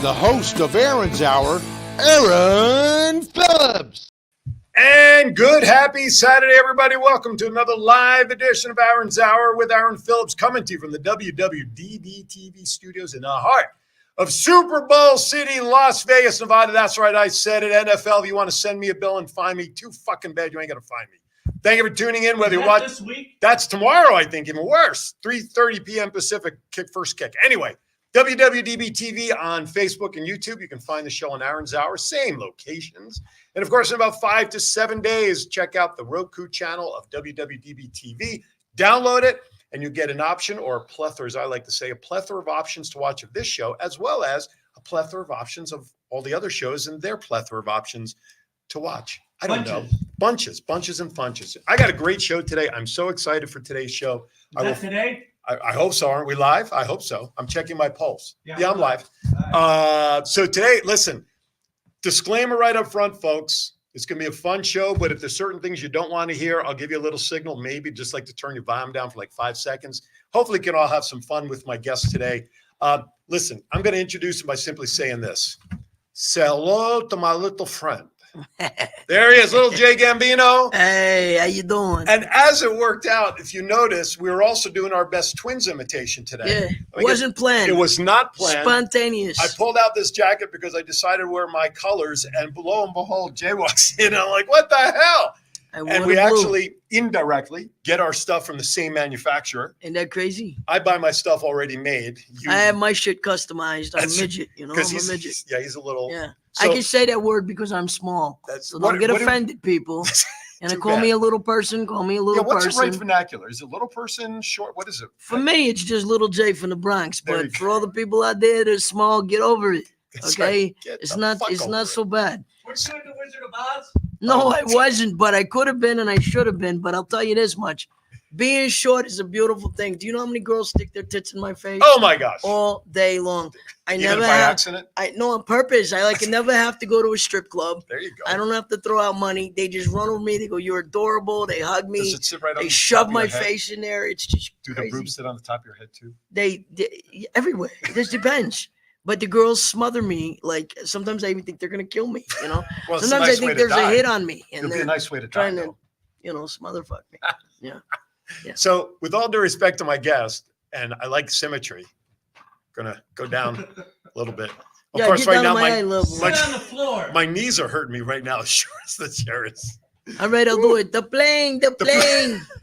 the host of Aaron's Hour, Aaron Phillips. And good, happy Saturday, everybody. Welcome to another live edition of Aaron's Hour with Aaron Phillips, coming to you from the WWDBTV studios in the heart of Super Bowl City, Las Vegas, Nevada. That's right, I said it. NFL, if you want to send me a bill and find me, too fucking bad, you ain't going to find me. Thank you for tuning in. Whether you watch this week, that's tomorrow, I think, even worse. 3:30 p.m. Pacific, first kick. Anyway, WWDBTV on Facebook and YouTube. You can find the show on Aaron's Hour, same locations. And, of course, in about 5 to 7 days, check out the Roku channel of WWDBTV. Download it, and you get an option, or a plethora, as I like to say, a plethora of options to watch of this show, as well as a plethora of options of all the other shows and their plethora of options to watch. I don't know. Bunches and bunches. I got a great show today. I'm so excited for today's show. Is that today? I hope so. Aren't we live? I hope so. I'm checking my pulse. Yeah, I'm live. Right. So today, listen, disclaimer right up front, folks. It's going to be a fun show, but if there's certain things you don't want to hear, I'll give you a little signal, maybe just like to turn your volume down for like 5 seconds. Hopefully, you can all have some fun with my guests today. Listen, I'm going to introduce him by simply saying this. Say hello to my little friend. There he is, little Jay Gambino. Hey, how you doing? And as it worked out, if you notice, we were also doing our best twins imitation today. Yeah, wasn't planned. It was not planned. Spontaneous. I pulled out this jacket because I decided to wear my colors, and lo and behold, Jay walks in, and I'm like, what the hell? And we actually indirectly get our stuff from the same manufacturer. Isn't that crazy? I buy my stuff already made. I have my shit customized. I'm a midget, I'm a midget. Yeah, he's a little. Yeah. So, I can say that word because I'm small. So don't get offended, people. And call me a little person. Call me a little person. What's the right vernacular? Is it little person, short? What is it? For me, it's just little Jay from the Bronx. But for all the people out there that are small, get over it. Okay? It's not so bad. We're doing the Wizard of Oz? No, I wasn't, but I could have been and I should have been. But I'll tell you this much. Being short is a beautiful thing. Do you know how many girls stick their tits in my face? Oh my gosh. All day long. I Even never by accident? No, on purpose. I never have to go to a strip club. There you go. I don't have to throw out money. They just run over me. They go, "You're adorable." They hug me. Does it sit right on They the shove top of my your head? face in there. It's just Do crazy. the boobs sit on the top of your head too? They everywhere. It just depends. But the girls smother me. Like sometimes I even think they're gonna kill me. Well, sometimes I think there's a hit on me, and It'll be they're a nice way to die, trying though. to, smother fuck me. Yeah. Yeah. So, with all due respect to my guest, and I like symmetry, gonna go down a little bit. Of course, right now Sit on the floor. my knees are hurting me right now. As sure as the chair is. All right, I'll do it. The plane.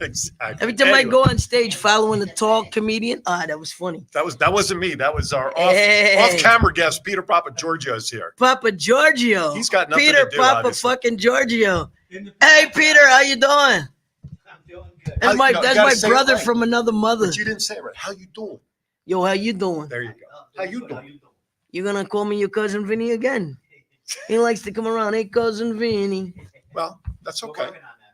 Exactly. Every time I go on stage following a tall comedian, that was funny. That wasn't me. That was our off-camera guest, Peter Papa Giorgio's here. Papa Giorgio. He's got nothing Peter to do, Papa obviously. fucking Giorgio. Hey, Peter, how you doing? I'm doing good. That's my brother right. from another mother. But you didn't say it right. How you doing? Yo, how you doing? There you go. How you doing? You're gonna call me your cousin Vinny again? He likes to come around. Hey, cousin Vinny. Well, that's okay.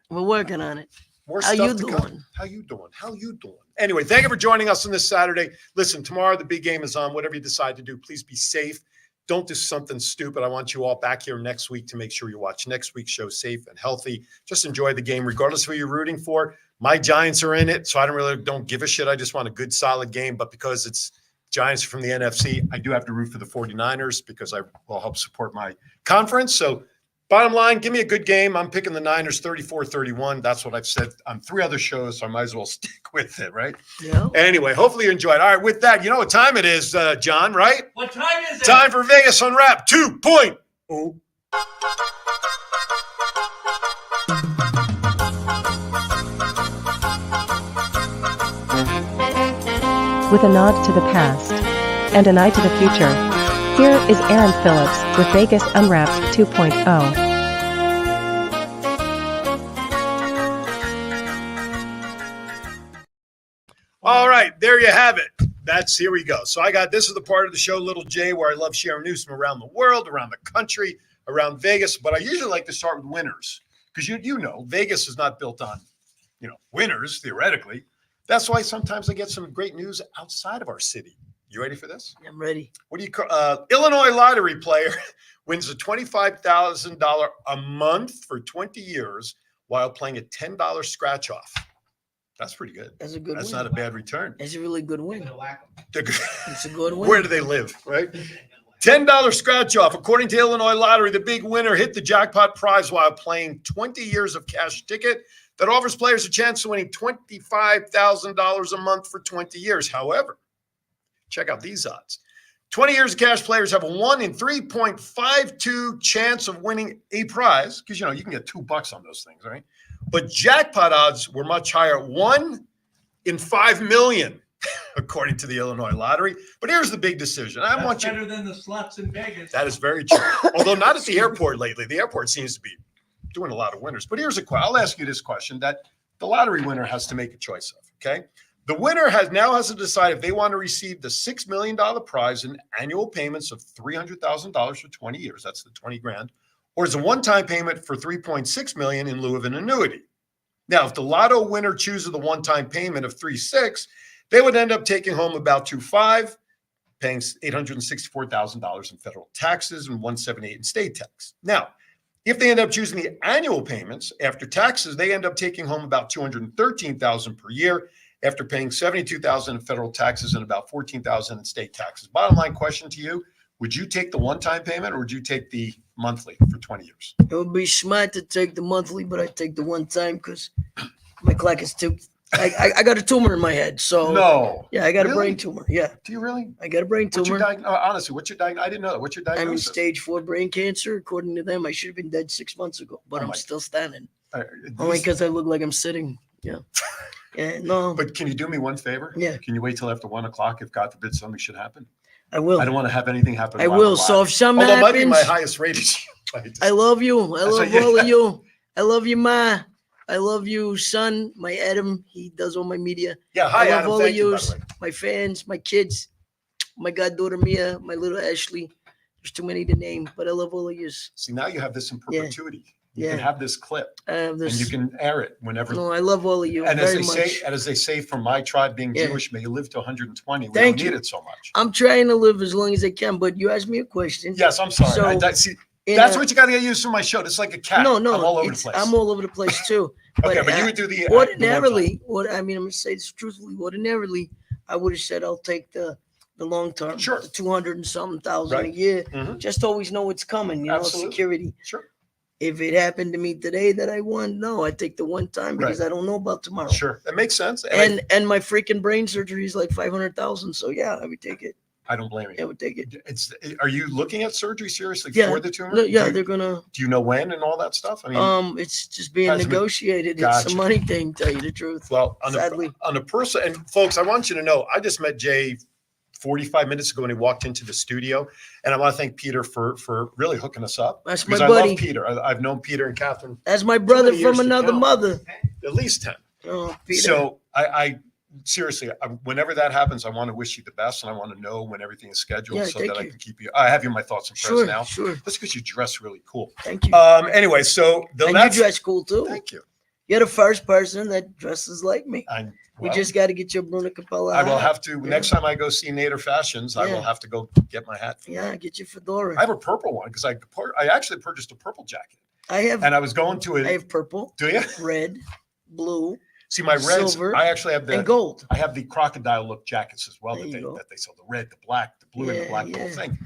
We're working on it. More How stuff you to doing? come. How you doing? How you doing? Anyway, thank you for joining us on this Saturday. Listen, tomorrow the big game is on. Whatever you decide to do, please be safe. Don't do something stupid. I want you all back here next week to make sure you watch next week's show safe and healthy. Just enjoy the game, regardless of who you're rooting for. My Giants are in it, so I don't give a shit. I just want a good, solid game. But because it's Giants from the NFC, I do have to root for the 49ers because I will help support my conference. So bottom line, give me a good game. I'm picking the Niners 34-31. That's what I've said on 3 other shows, so I might as well stick with it, right? Yeah. Anyway, hopefully you enjoyed. All right, with that, you know what time it is, John, right? What time is it? Time for Vegas Unwrapped 2.0. With a nod to the past and an eye to the future, here is Aaron Phillips with Vegas Unwrapped 2.0. All right, there you have it. Here we go. So this is the part of the show, Little J, where I love sharing news from around the world, around the country, around Vegas. But I usually like to start with winners because you know Vegas is not built on, winners, theoretically. That's why sometimes I get some great news outside of our city. You ready for this? I'm ready. What do you call Illinois lottery player wins a $25,000 a month for 20 years while playing a $10 scratch off. That's pretty good. That's a good That's win. not a bad return. It's a really good win. They're good. It's a good win. Where do they live, right? $10 scratch off. According to Illinois Lottery, the big winner hit the jackpot prize while playing 20 years of cash ticket that offers players a chance of winning $25,000 a month for 20 years. However, check out these odds. 20 years of cash players have a 1 in 3.52 chance of winning a prize because, you can get $2 on those things, right? But jackpot odds were much higher, 1 in 5 million. According to the Illinois Lottery. But here's the big decision. That's better than the slots in Vegas. That is very true. Although not at the airport lately. The airport seems to be doing a lot of winners. But here's a question. I'll ask you this question that the lottery winner has to make a choice of, okay? The winner has to decide if they want to receive the $6 million prize in annual payments of $300,000 for 20 years. That's the 20 grand. Or is a one-time payment for $3.6 million in lieu of an annuity. Now, if the lotto winner chooses the one-time payment of $3.6, they would end up taking home about $2.5, paying $864,000 in federal taxes and $178 in state tax. Now, if they end up choosing the annual payments after taxes, they end up taking home about $213,000 per year after paying $72,000 in federal taxes and about $14,000 in state taxes. Bottom line question to you: would you take the one-time payment or would you take the monthly for 20 years? It would be smart to take the monthly, but I take the one time because my clock is too. I got a tumor in my head, so No. yeah, I got a Really? brain tumor. Yeah, Do you really? I got a brain What's your tumor. honestly, what's your diagnosis? I didn't know that. What's your I'm in diagnosis? stage 4 brain cancer. According to them, I should have been dead 6 months ago, but Oh I'm my- still standing. Only These- because I look like I'm sitting. Yeah, yeah, no, But can you do me one favor? Yeah. Can you wait till after 1 o'clock if God forbid something should happen? I will. I don't want to have anything happen. I while will. I'm So alive. if something Although it might be my happens, highest rated. I love you. I That's love what- all of you. I love you, Ma. I love you, son. My Adam. He does all my media. Yeah, hi, I love Adam. all Thank of you, by yous, the way. my fans, my kids, my goddaughter Mia, my little Ashley. There's too many to name, but I love all of yous. See, now you have this in Yeah. perpetuity. You can Yeah. have this clip I have and this. you can air it whenever. No, I love all of you And as very they much. say, and as they say, from my tribe being Yeah. Jewish, may you live to 120. We Thank don't you. need it so much. I'm trying to live as long as I can, but you asked me a question. Yes, I'm sorry. So, See, in that's a- what you got to get used to my show. It's like a cat. No, no, I'm all over the it's- place. I'm all over the place too. okay, but you uh, would do the ordinarily, I'm gonna say this truthfully. Ordinarily, I would have said I'll take the long term, Sure. the 200 and something thousand a Right. year. Mhm. Just always know what's coming. You Absolutely. know, security. Sure. If it happened to me today that I won, no, I take the one time because I don't know about tomorrow. Sure, that makes sense. And And my freaking brain surgery is like 500,000. So yeah, I would take it. I don't blame I you. would take it. Are you looking at surgery seriously Yeah. for the tumor? No, yeah, Do you, they're gonna. do you know when and all that stuff? I mean, It's just being Hasn't been- negotiated. It's Gotcha. a money thing. Tell you the truth. well, sadly. on a person, and folks, I want you to know, I just met Jay 45 minutes ago when he walked into the studio, and I want to thank Peter for really hooking us up. That's my Because I buddy. love Peter. I've known Peter and Catherine That's my brother many years from to another count. mother. at least 10. Oh, Peter. So I seriously, whenever that happens, I want to wish you the best, and I want to know when everything is scheduled Yeah, so thank that I you. can keep you. I have you in my thoughts and prayers Sure, now. sure. That's because you dress really cool. Thank you. Anyway, so and you that's dress cool too. thank you. You're the first person that dresses like me. And We well, just got to get your Bruno Capella. I will hat. have to next time I go see Nader Fashions. I will Yeah. have to go get my hat. Yeah, get your fedora. I have a purple one because I actually purchased a purple jacket, I have. and I was going to I it. have purple, Do you red, blue, see my reds? silver, I actually have and the gold. I have the crocodile look jackets as well There that you they go. sell. The red, the black, the blue, and the Yeah, black, the whole yeah. thing.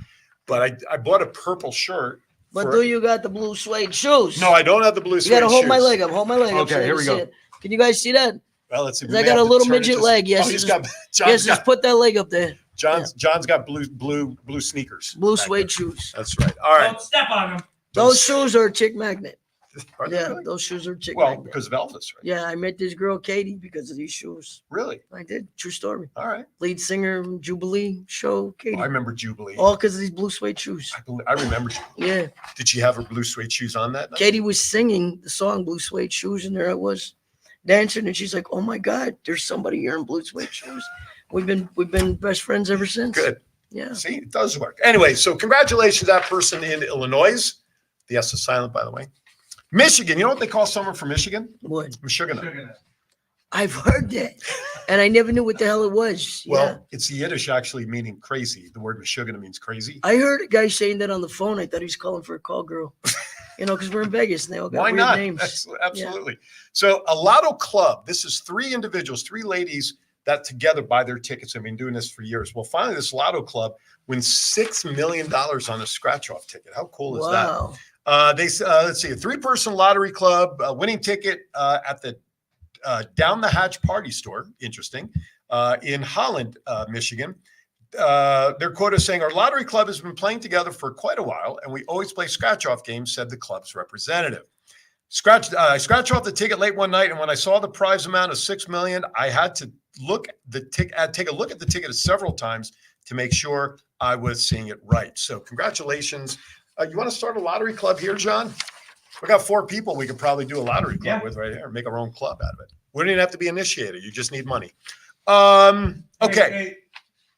But I bought a purple shirt. But for- do you got the blue suede shoes? No, I don't have the blue. You got to suede hold my shoes. leg up. Hold my leg up. Okay, so they here can we see go. it. Can you guys see that? Well, let's see. we I may got have a to little turn it midget just- leg. Yes, oh, he's just- got. John's Yes, got just put that leg up there. John's got blue sneakers. Blue back suede there. shoes. That's right. All right. Don't step on them. Those shoes are a chick magnet. Are they Yeah, really? those shoes are a chick Well, magnet. because of Elvis, right? Yeah, I met this girl Katie because of these shoes. Really? I did. True story. All right. Lead singer from Jubilee show, Katie. I remember Jubilee. All because of these blue suede shoes. I remember. Jubilee. Yeah. Did she have her blue suede shoes on that night? Katie was singing the song Blue Suede Shoes, and there I was dancing, and she's like, "Oh my God, there's somebody here in blue suede shoes." We've been best friends ever since. Good. Yeah. See, it does work. Anyway, so congratulations to that person in Illinois. The S is silent, by the way. Michigan. You know what they call someone from Michigan? What? Michigan. I've heard that, and I never knew what the hell it was. Well, Yeah. it's Yiddish actually meaning crazy. The word Michigan means crazy. I heard a guy saying that on the phone. I thought he was calling for a call girl. You know, because we're in Vegas and they all got Why weird not? names. Absolutely. So a lotto club. This is 3 individuals, 3 ladies that together buy their tickets. I've been doing this for years. Well, finally, this Lotto Club wins $6 million on a scratch-off ticket. How cool is Wow. that? Let's see, a 3-person lottery club, winning ticket at the Down the Hatch Party Store. Interesting. In Holland, Michigan. Their quote is saying, our lottery club has been playing together for quite a while, and we always play scratch-off games, said the club's representative. I scratched off the ticket late one night, and when I saw the prize amount of $6 million, I had to take a look at the ticket several times to make sure I was seeing it right. So congratulations. You want to start a lottery club here, John? We got 4 people we could probably do a lottery club with right here, make our own club out of it. We don't even have to be initiated. You just need money. Okay. Hey,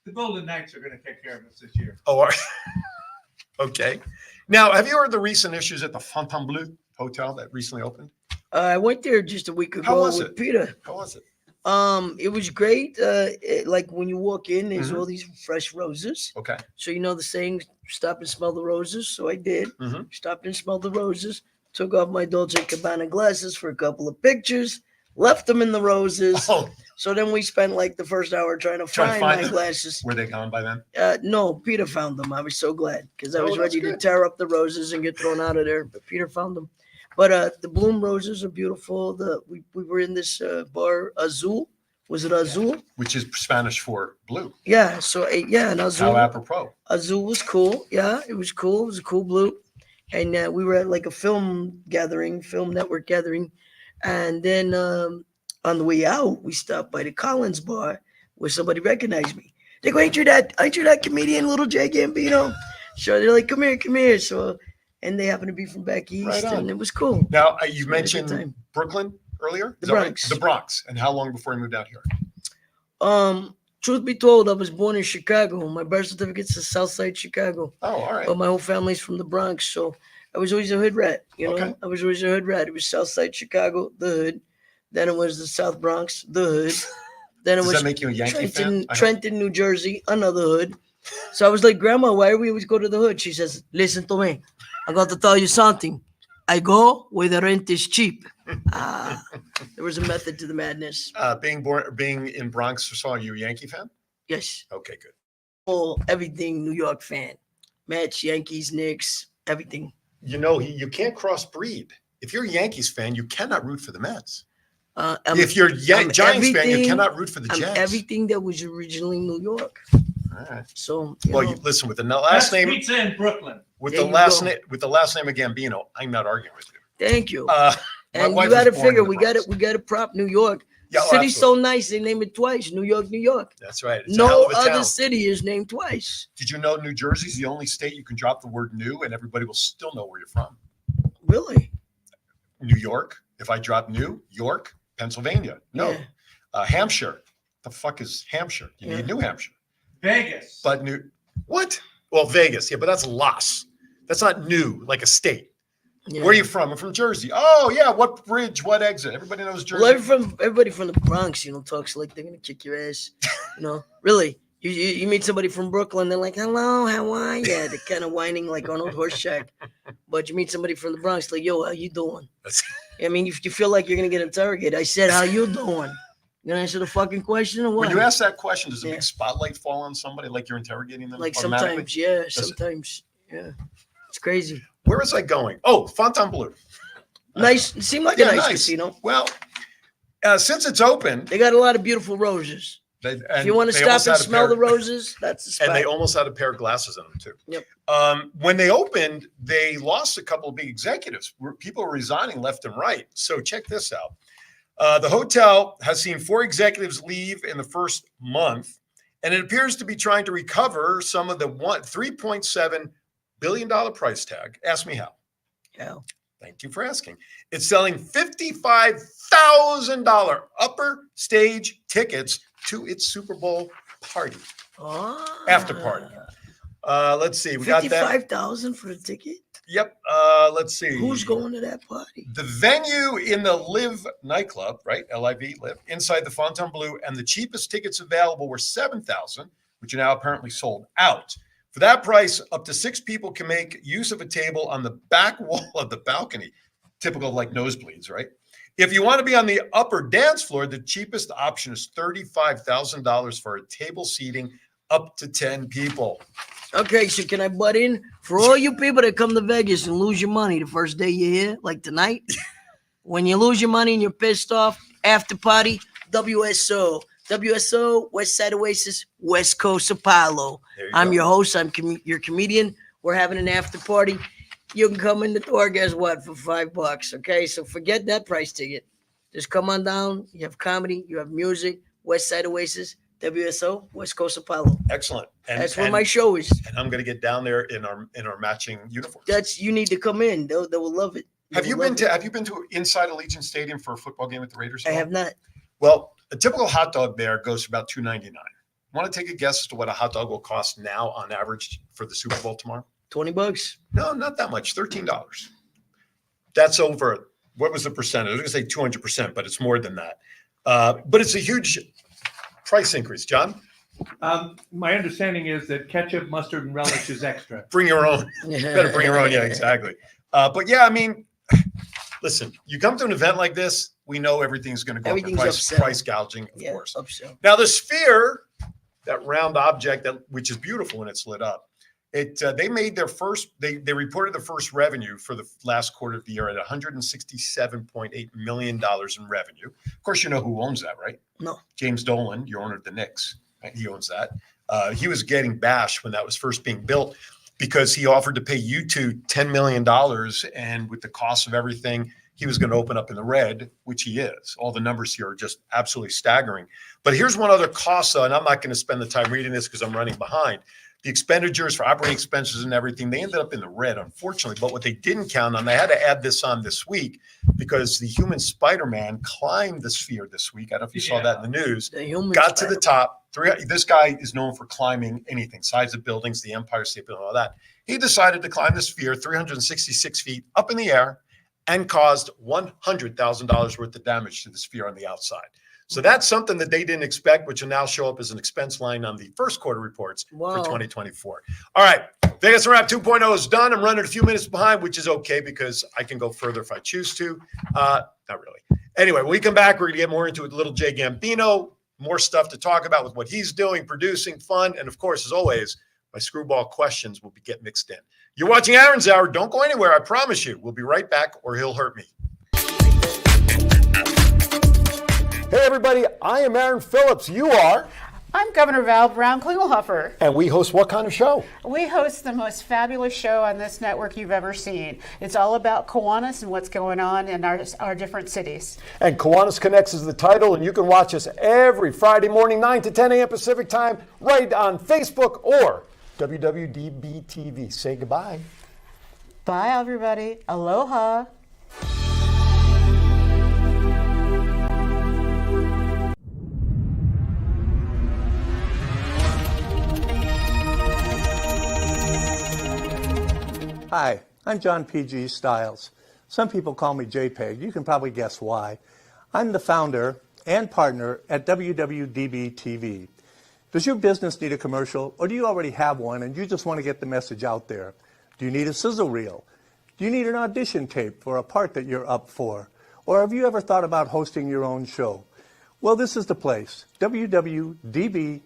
the Golden Knights are going to take care of us this year. Oh, okay. Now, have you heard the recent issues at the Fontainebleau Hotel that recently opened? I went there just a week How ago was with it? Peter. How was it? It was great. Like when you walk in, there's all these fresh roses. Okay. So you know the saying, stop and smell the roses. So I did. Mhm. Stopped and smelled the roses. Took off my Dolce & Gabbana glasses for a couple of pictures. Left them in the roses. Oh, So then we spent like the first hour trying to find my them. glasses. Were they gone by then? No, Peter found them. I was so glad because I Oh, was that's ready to good. tear up the roses and get thrown out of there. But Peter found them. But the bloom roses are beautiful. We were in this bar, Azul. Was it Azul? Which is Spanish for blue. Yeah. So and How Azul. apropos. Azul was cool. Yeah, it was cool. It was a cool blue. And we were at like a film network gathering. And then on the way out, we stopped by the Collins bar where somebody recognized me. They go, ain't you that comedian, Little J Gambino? So they're like, come here. So, and they happen to be from back east, Right on. and it was cool. Now, you We had a good mentioned time. Brooklyn earlier? The Is that right? Bronx. The Bronx. And how long before you moved out here? Truth be told, I was born in Chicago. My birth certificate's in Southside Chicago. Oh, all right. But my whole family's from the Bronx, so I was always a hood rat. You know, Okay. I was always a hood rat. It was Southside Chicago, the hood. Then it was the South Bronx, the hood. Then it Does was that make you a Yankee fan? Trenton, New Jersey, another hood. So I was like, Grandma, why do we always go to the hood? She says, listen to me. I got to tell you something. I go where the rent is cheap. There was a method to the madness. Being in Bronx, so are you a Yankee fan? Yes. Okay, good. Full everything New York fan. Mets, Yankees, Knicks, everything. You know, you can't crossbreed. If you're a Yankees fan, you cannot root for the Mets. If you're a Giants fan, you everything- cannot root for the I'm Jets. everything that was originally New York. All right. So Well, know, you listen with the Best last name pizza in Brooklyn. with There the you last go. name with the last name of Gambino. I'm not arguing with you. thank you. My And wife you got to was born figure in the Bronx. we got to prop New York. Yeah, oh, City's so absolutely. nice they name it twice. New York, New York. That's right. It's a hell No of a other town. city is named twice. Did you know New Jersey's the only state you can drop the word "new" and everybody will still know where you're from? Really? New York. If I drop New York, Pennsylvania. No. Yeah. Hampshire. The fuck is Hampshire? You Yeah. need New Hampshire. Vegas. But what? Well, Vegas. Yeah, but that's Las. That's not new, like a state. Yeah. Where are you from? I'm from Jersey. Oh, yeah. What bridge? What exit? Everybody knows Jersey. Well, everybody from the Bronx, talks like they're gonna kick your ass. Really. You meet somebody from Brooklyn, they're like, "Hello, how are you?" They're kind of whining like Arnold Horseshack. But you meet somebody from the Bronx, like, "Yo, how you doing?" That's- I mean, you feel like you're gonna get interrogated. I said, "How you doing?" You gonna answer the fucking question or what? When you ask that question, does a Yeah. big spotlight fall on somebody like you're interrogating them? Like automatically? sometimes, yeah, it? sometimes, yeah. It's crazy. Where was I going? Oh, Fontainebleau. Nice. It seemed like Yeah, a nice nice. casino. Well, since it's open, They got a lot of beautiful roses. If you want to stop and smell the roses, that's the spot. And they almost had a pair of glasses in them too. Yep. When they opened, they lost a couple of big executives. People were resigning left and right. So check this out. The hotel has seen 4 executives leave in the first month, and it appears to be trying to recover some of the $3.7 billion price tag. Ask me how. Yeah. Thank you for asking. It's selling $55,000 upper stage tickets to its Super Bowl party. After party. Let's see. We got that. 55,000 for the ticket. Yep. Let's see. Who's going to that party? The venue in the Live nightclub, right? L-I-V, Live, inside the Fontainebleau, and the cheapest tickets available were $7,000, which are now apparently sold out. For that price, up to 6 people can make use of a table on the back wall of the balcony, typical of like nosebleeds, right? If you want to be on the upper dance floor, the cheapest option is $35,000 for a table seating up to 10 people. Okay, so can I butt in? For all you people that come to Vegas and lose your money the first day you're here, like tonight, when you lose your money and you're pissed off, after party, WSO. WSO, West Side Oasis, West Coast Apollo. I'm your host. I'm your comedian. We're having an after party. You can come in the door, guess what, for $5. Okay, so forget that price ticket. Just come on down. You have comedy, you have music, West Side Oasis, WSO, West Coast Apollo. Excellent. That's where my show is. And I'm going to get down there in our matching uniforms. You need to come in. They will love it. Have you been to inside Allegiant Stadium for a football game with the Raiders? I have not. Well, a typical hot dog there goes for about $2.99. Want to take a guess as to what a hot dog will cost now on average for the Super Bowl tomorrow? $20. No, not that much. $13. That's over. What was the percentage? I was going to say 200%, but it's more than that. But it's a huge price increase. John? My understanding is that ketchup, mustard, and relish is extra. Bring your own. You better bring your own. Yeah, exactly. But yeah, I mean, listen, you come to an event like this, we know everything's going to go up. Price gouging, of course. Upsell. Now, the sphere, that round object, which is beautiful when it's lit up, they made their first, they reported the first revenue for the last quarter of the year at $167.8 million in revenue. Of course, you know who owns that, right? No. James Dolan, your owner of the Knicks. Right? He owns that. He was getting bashed when that was first being built because he offered to pay U2 $10 million. And with the cost of everything, he was going to open up in the red, which he is. All the numbers here are just absolutely staggering. But here's one other cost, and I'm not going to spend the time reading this because I'm running behind. The expenditures for operating expenses and everything, they ended up in the red, unfortunately. But what they didn't count on, they had to add this on this week because the human Spider-Man climbed the sphere this week. I don't know if you saw that in the news. Got to the top. This guy is known for climbing anything, sides of buildings, the Empire State Building, all that. He decided to climb the sphere 366 feet up in the air and caused $100,000 worth of damage to the sphere on the outside. So that's something that they didn't expect, which will now show up as an expense line on the first quarter reports for 2024. All right, Vegas Wrap 2.0 is done. I'm running a few minutes behind, which is okay because I can go further if I choose to. Not really. Anyway, when we come back, we're going to get more into it. Little Jay Gambino, more stuff to talk about with what he's doing, producing, fun, and of course, as always, my screwball questions will get mixed in. You're watching Aaron's Hour. Don't go anywhere. I promise you. We'll be right back, or he'll hurt me. Hey, everybody. I am Aaron Phillips. You are? I'm Governor Val Brown Klingelhofer. And we host what kind of show? We host the most fabulous show on this network you've ever seen. It's all about Kiwanis and what's going on in our different cities. And Kiwanis Connects is the title, and you can watch us every Friday morning, 9 to 10 a.m. Pacific time, right on Facebook or WWDBTV. Say goodbye. Bye, everybody. Aloha. Hi, I'm John P.G. Stiles. Some people call me JPEG. You can probably guess why. I'm the founder and partner at WWDBTV. Does your business need a commercial, or do you already have one and you just want to get the message out there? Do you need a sizzle reel? Do you need an audition tape for a part that you're up for? Or have you ever thought about hosting your own show? Well, this is the place, WWDBTV.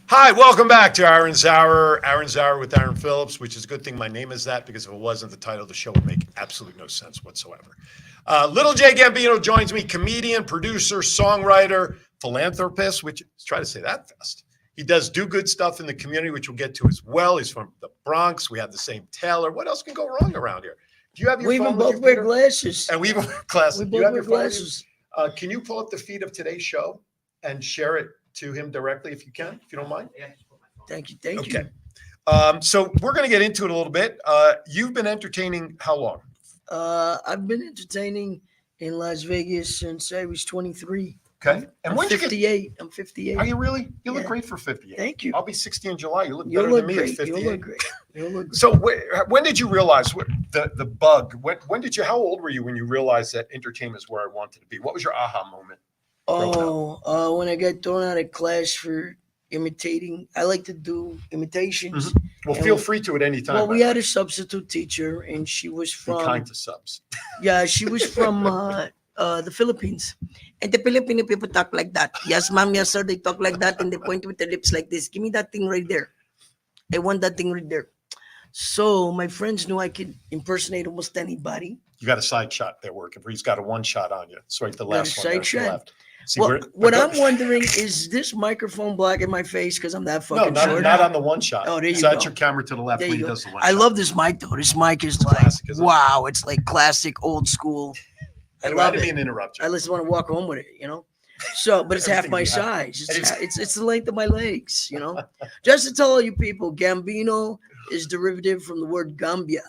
Hi, welcome back to Aaron's Hour. Aaron's Hour with Aaron Phillips, which is a good thing my name is that, because if it wasn't, the title of the show would make absolutely no sense whatsoever. Little Jay Gambino joins me, comedian, producer, songwriter, philanthropist, which let's try to say that fast. He does do good stuff in the community, which we'll get to as well. He's from the Bronx. We have the same tailor. What else can go wrong around here? Do you have your phone? We even both wear glasses. And we even wear glasses. We both wear glasses. Can you pull up the feed of today's show and share it to him directly if you can, if you don't mind? Thank you. Thank you. So we're going to get into it a little bit. You've been entertaining how long? I've been entertaining in Las Vegas since I was 23. Okay. And I'm 58. I'm 58. Are you really? You look great for 58. Thank you. I'll be 60 in July. You look better than me at 58. You look great. You look great. So when did you realize the bug? When did you? How old were you when you realized that entertainment is where I wanted to be? What was your aha moment? When I got thrown out of class for imitating. I like to do imitations. Mm-hmm. Well, And feel free to at any time. Well, by we the had way. a substitute teacher, and she was Be from kind to subs. she was from the Philippines. And the Filipino people talk like that. Yes, ma'am, yes, sir. They talk like that, and they point with their lips like this. Give me that thing right there. I want that thing right there. So my friends knew I could impersonate almost anybody. You got a side shot there working. He's got a one shot on you. It's right the Got last a one there side to the shot. left. See, Well, where- what but I'm wondering is this microphone blocking my face because I'm that no, fucking short? not on the one shot. Oh, there you so that's go. your camera to the left There when you he go. does the one I shot. love this mic though. This mic is like classic, isn't it? wow. It's like classic, old school. I Anyway, I love didn't it. mean to interrupt you. I just want to walk home with it, you know. So, but it's half Everything my we have. size. And It's the length of my legs, you know. Just to tell all you people, Gambino is derivative from the word Gambia,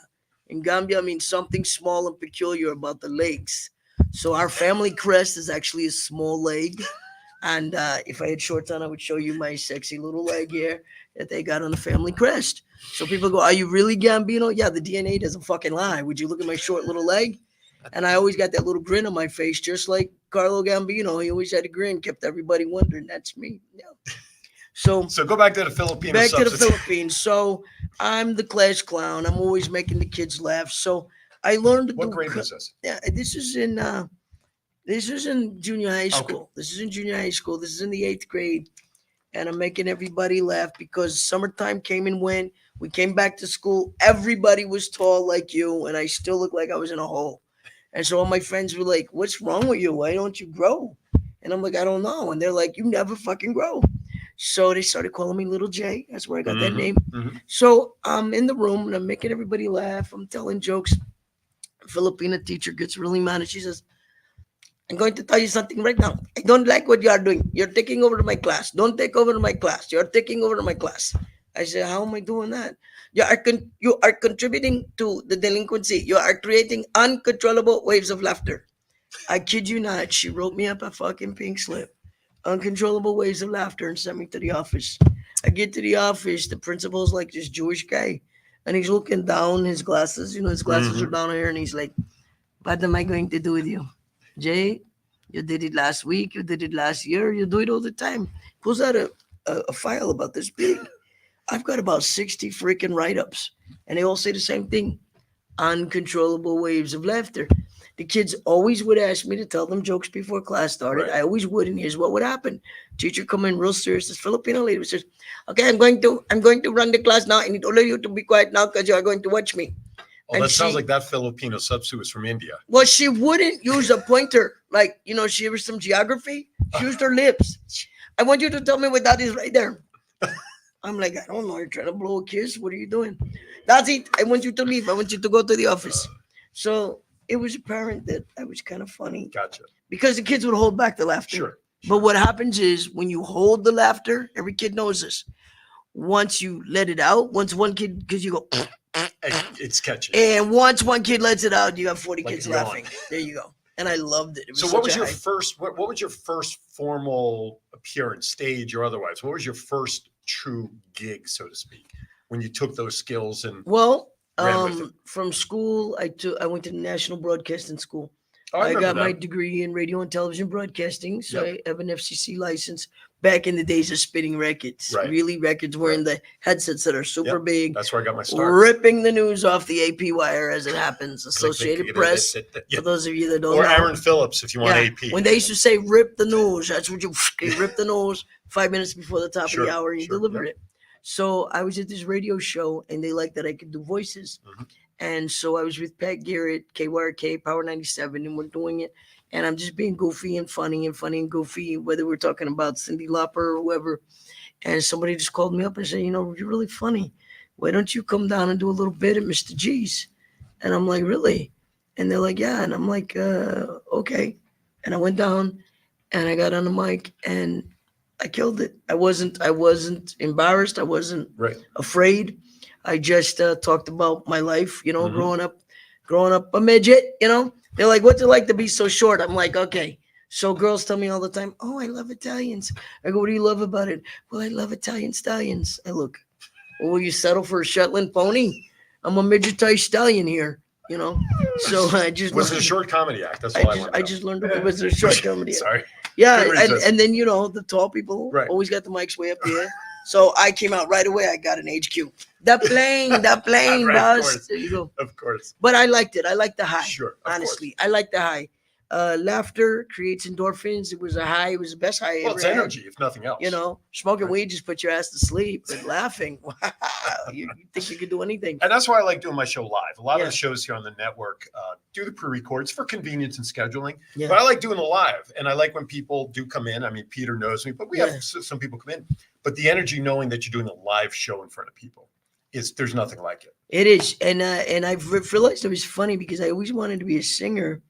and Gambia means something small and peculiar about the legs. So our family crest is actually a small leg, and if I had shorts on, I would show you my sexy little leg here that they got on the family crest. So people go, "Are you really Gambino?" Yeah, the DNA doesn't fucking lie. Would you look at my short little leg? And I always got that little grin on my face, just like Carlo Gambino. He always had a grin, kept everybody wondering. That's me. Yeah. So So go back to the Filipino back to the substitute. Philippines. So I'm the class clown. I'm always making the kids laugh. So I learned to What do. grade was this? Yeah, this is in junior high school. This is in junior high school. This is in the 8th grade, and I'm making everybody laugh because summertime came and went. We came back to school. Everybody was tall like you, and I still look like I was in a hole. And so all my friends were like, "What's wrong with you? Why don't you grow?" And I'm like, "I don't know." And they're like, "You never fucking grow." So they started calling me Little J. That's where I got that Mhm, name. mhm. So I'm in the room and I'm making everybody laugh. I'm telling jokes. Filipina teacher gets really mad and she says, "I'm going to tell you something right now. I don't like what you are doing. You're taking over my class. Don't take over my class. You're taking over my class." I said, "How am I doing that?" You are contributing to the delinquency. You are creating uncontrollable waves of laughter." I kid you not. She wrote me up a fucking pink slip. Uncontrollable waves of laughter, and sent me to the office. I get to the office. The principal's like this Jewish guy, and he's looking down his glasses. You know, his glasses are down here, and he's like, "What am I going to do with you, Jay? You did it last week. You did it last year. You do it all the time." Pulls out a file about this big. I've got about 60 freaking write-ups, and they all say the same thing: uncontrollable waves of laughter. The kids always would ask me to tell them jokes before class started. Right. I always would, and here's what would happen: teacher come in real serious. This Filipino lady says, "Okay, I'm going to run the class now. I need all of you to be quiet now because you are going to watch me." Oh, And that sounds she- like that Filipino substitute was from India. Well, she wouldn't use a pointer. Like, you know, she was some geography. She used her lips. "I want you to tell me what that is right there." I'm like, "I don't know. You're trying to blow a kiss. What are you doing?" "That's it. I want you to leave. I want you to go to the office." So it was apparent that I was kind of funny Gotcha. because the kids would hold back the laughter. Sure. But what happens is when you hold the laughter, every kid knows this. Once you let it out, once one kid, because you go, It's catchy. and once one kid lets it out, you have 40 Like kids a yawn. laughing. There you go. And I loved it. It was So what was such a your high- first? What was your first formal appearance, stage or otherwise? What was your first true gig, so to speak, when you took those skills and? Well, Ran with it. from school, I went to the National Broadcasting School. Oh, I remember got my that. degree in radio and television broadcasting, so Yep. I have an FCC license. Back in the days of spitting records, Right. really records wearing the headsets that are super Yep. big, That's where I got my start. ripping the news off the AP wire as it happens. Associated Press. Yeah. For those of you that don't Or know, Aaron Phillips, if you want yeah, AP. when they used to say "rip the news," that's what you rip the news 5 minutes before the top of Sure, the hour, and you sure, deliver yeah. it. So I was at this radio show, and they liked that I could do voices, Mhm. and so I was with Pat Garrett, KYRK, Power 97, and we're doing it. And I'm just being goofy and funny and goofy, whether we're talking about Cyndi Lauper or whoever. And somebody just called me up and said, "You know, you're really funny. Why don't you come down and do a little bit at Mr. G's?" And I'm like, "Really?" And they're like, "Yeah." And I'm like, "Okay." And I went down and I got on the mic and I killed it. I wasn't embarrassed. I wasn't Right. afraid. I just talked about my life, you know, Mhm. growing up a midget, you know. They're like, "What's it like to be so short?" I'm like, "Okay." So girls tell me all the time, "Oh, I love Italians." I go, "What do you love about it?" "Well, I love Italian stallions." I look, "Well, will you settle for a Shetland pony? I'm a midget-sized stallion here, you know." So I just Was it a learned- short comedy act? That's all I want. I just learned it was a short comedy. Sorry. Yeah, Couldn't and resist. then you know the tall people Right. always got the mics way up here. So I came out right away. I got an HQ. The plane, Right, of boss. course. There you go. Of course. But I liked it. I liked the high. Sure. Of Honestly, I like the high. Laughter creates endorphins. It was a high. It was the best high I Well, ever it's had. energy, if nothing else. You know, smoking Right. weed just put your ass to sleep. But laughing, wow, you think you could do anything? And that's why I like doing my show live. A lot Yeah. of the shows here on the network do the pre-records for convenience and scheduling. Yeah. But I like doing the live. And I like when people do come in. I mean, Peter knows me, but we Yeah. have some people come in. But the energy knowing that you're doing a live show in front of people there's nothing like it. It is, and I've realized it was funny because I always wanted to be a singer,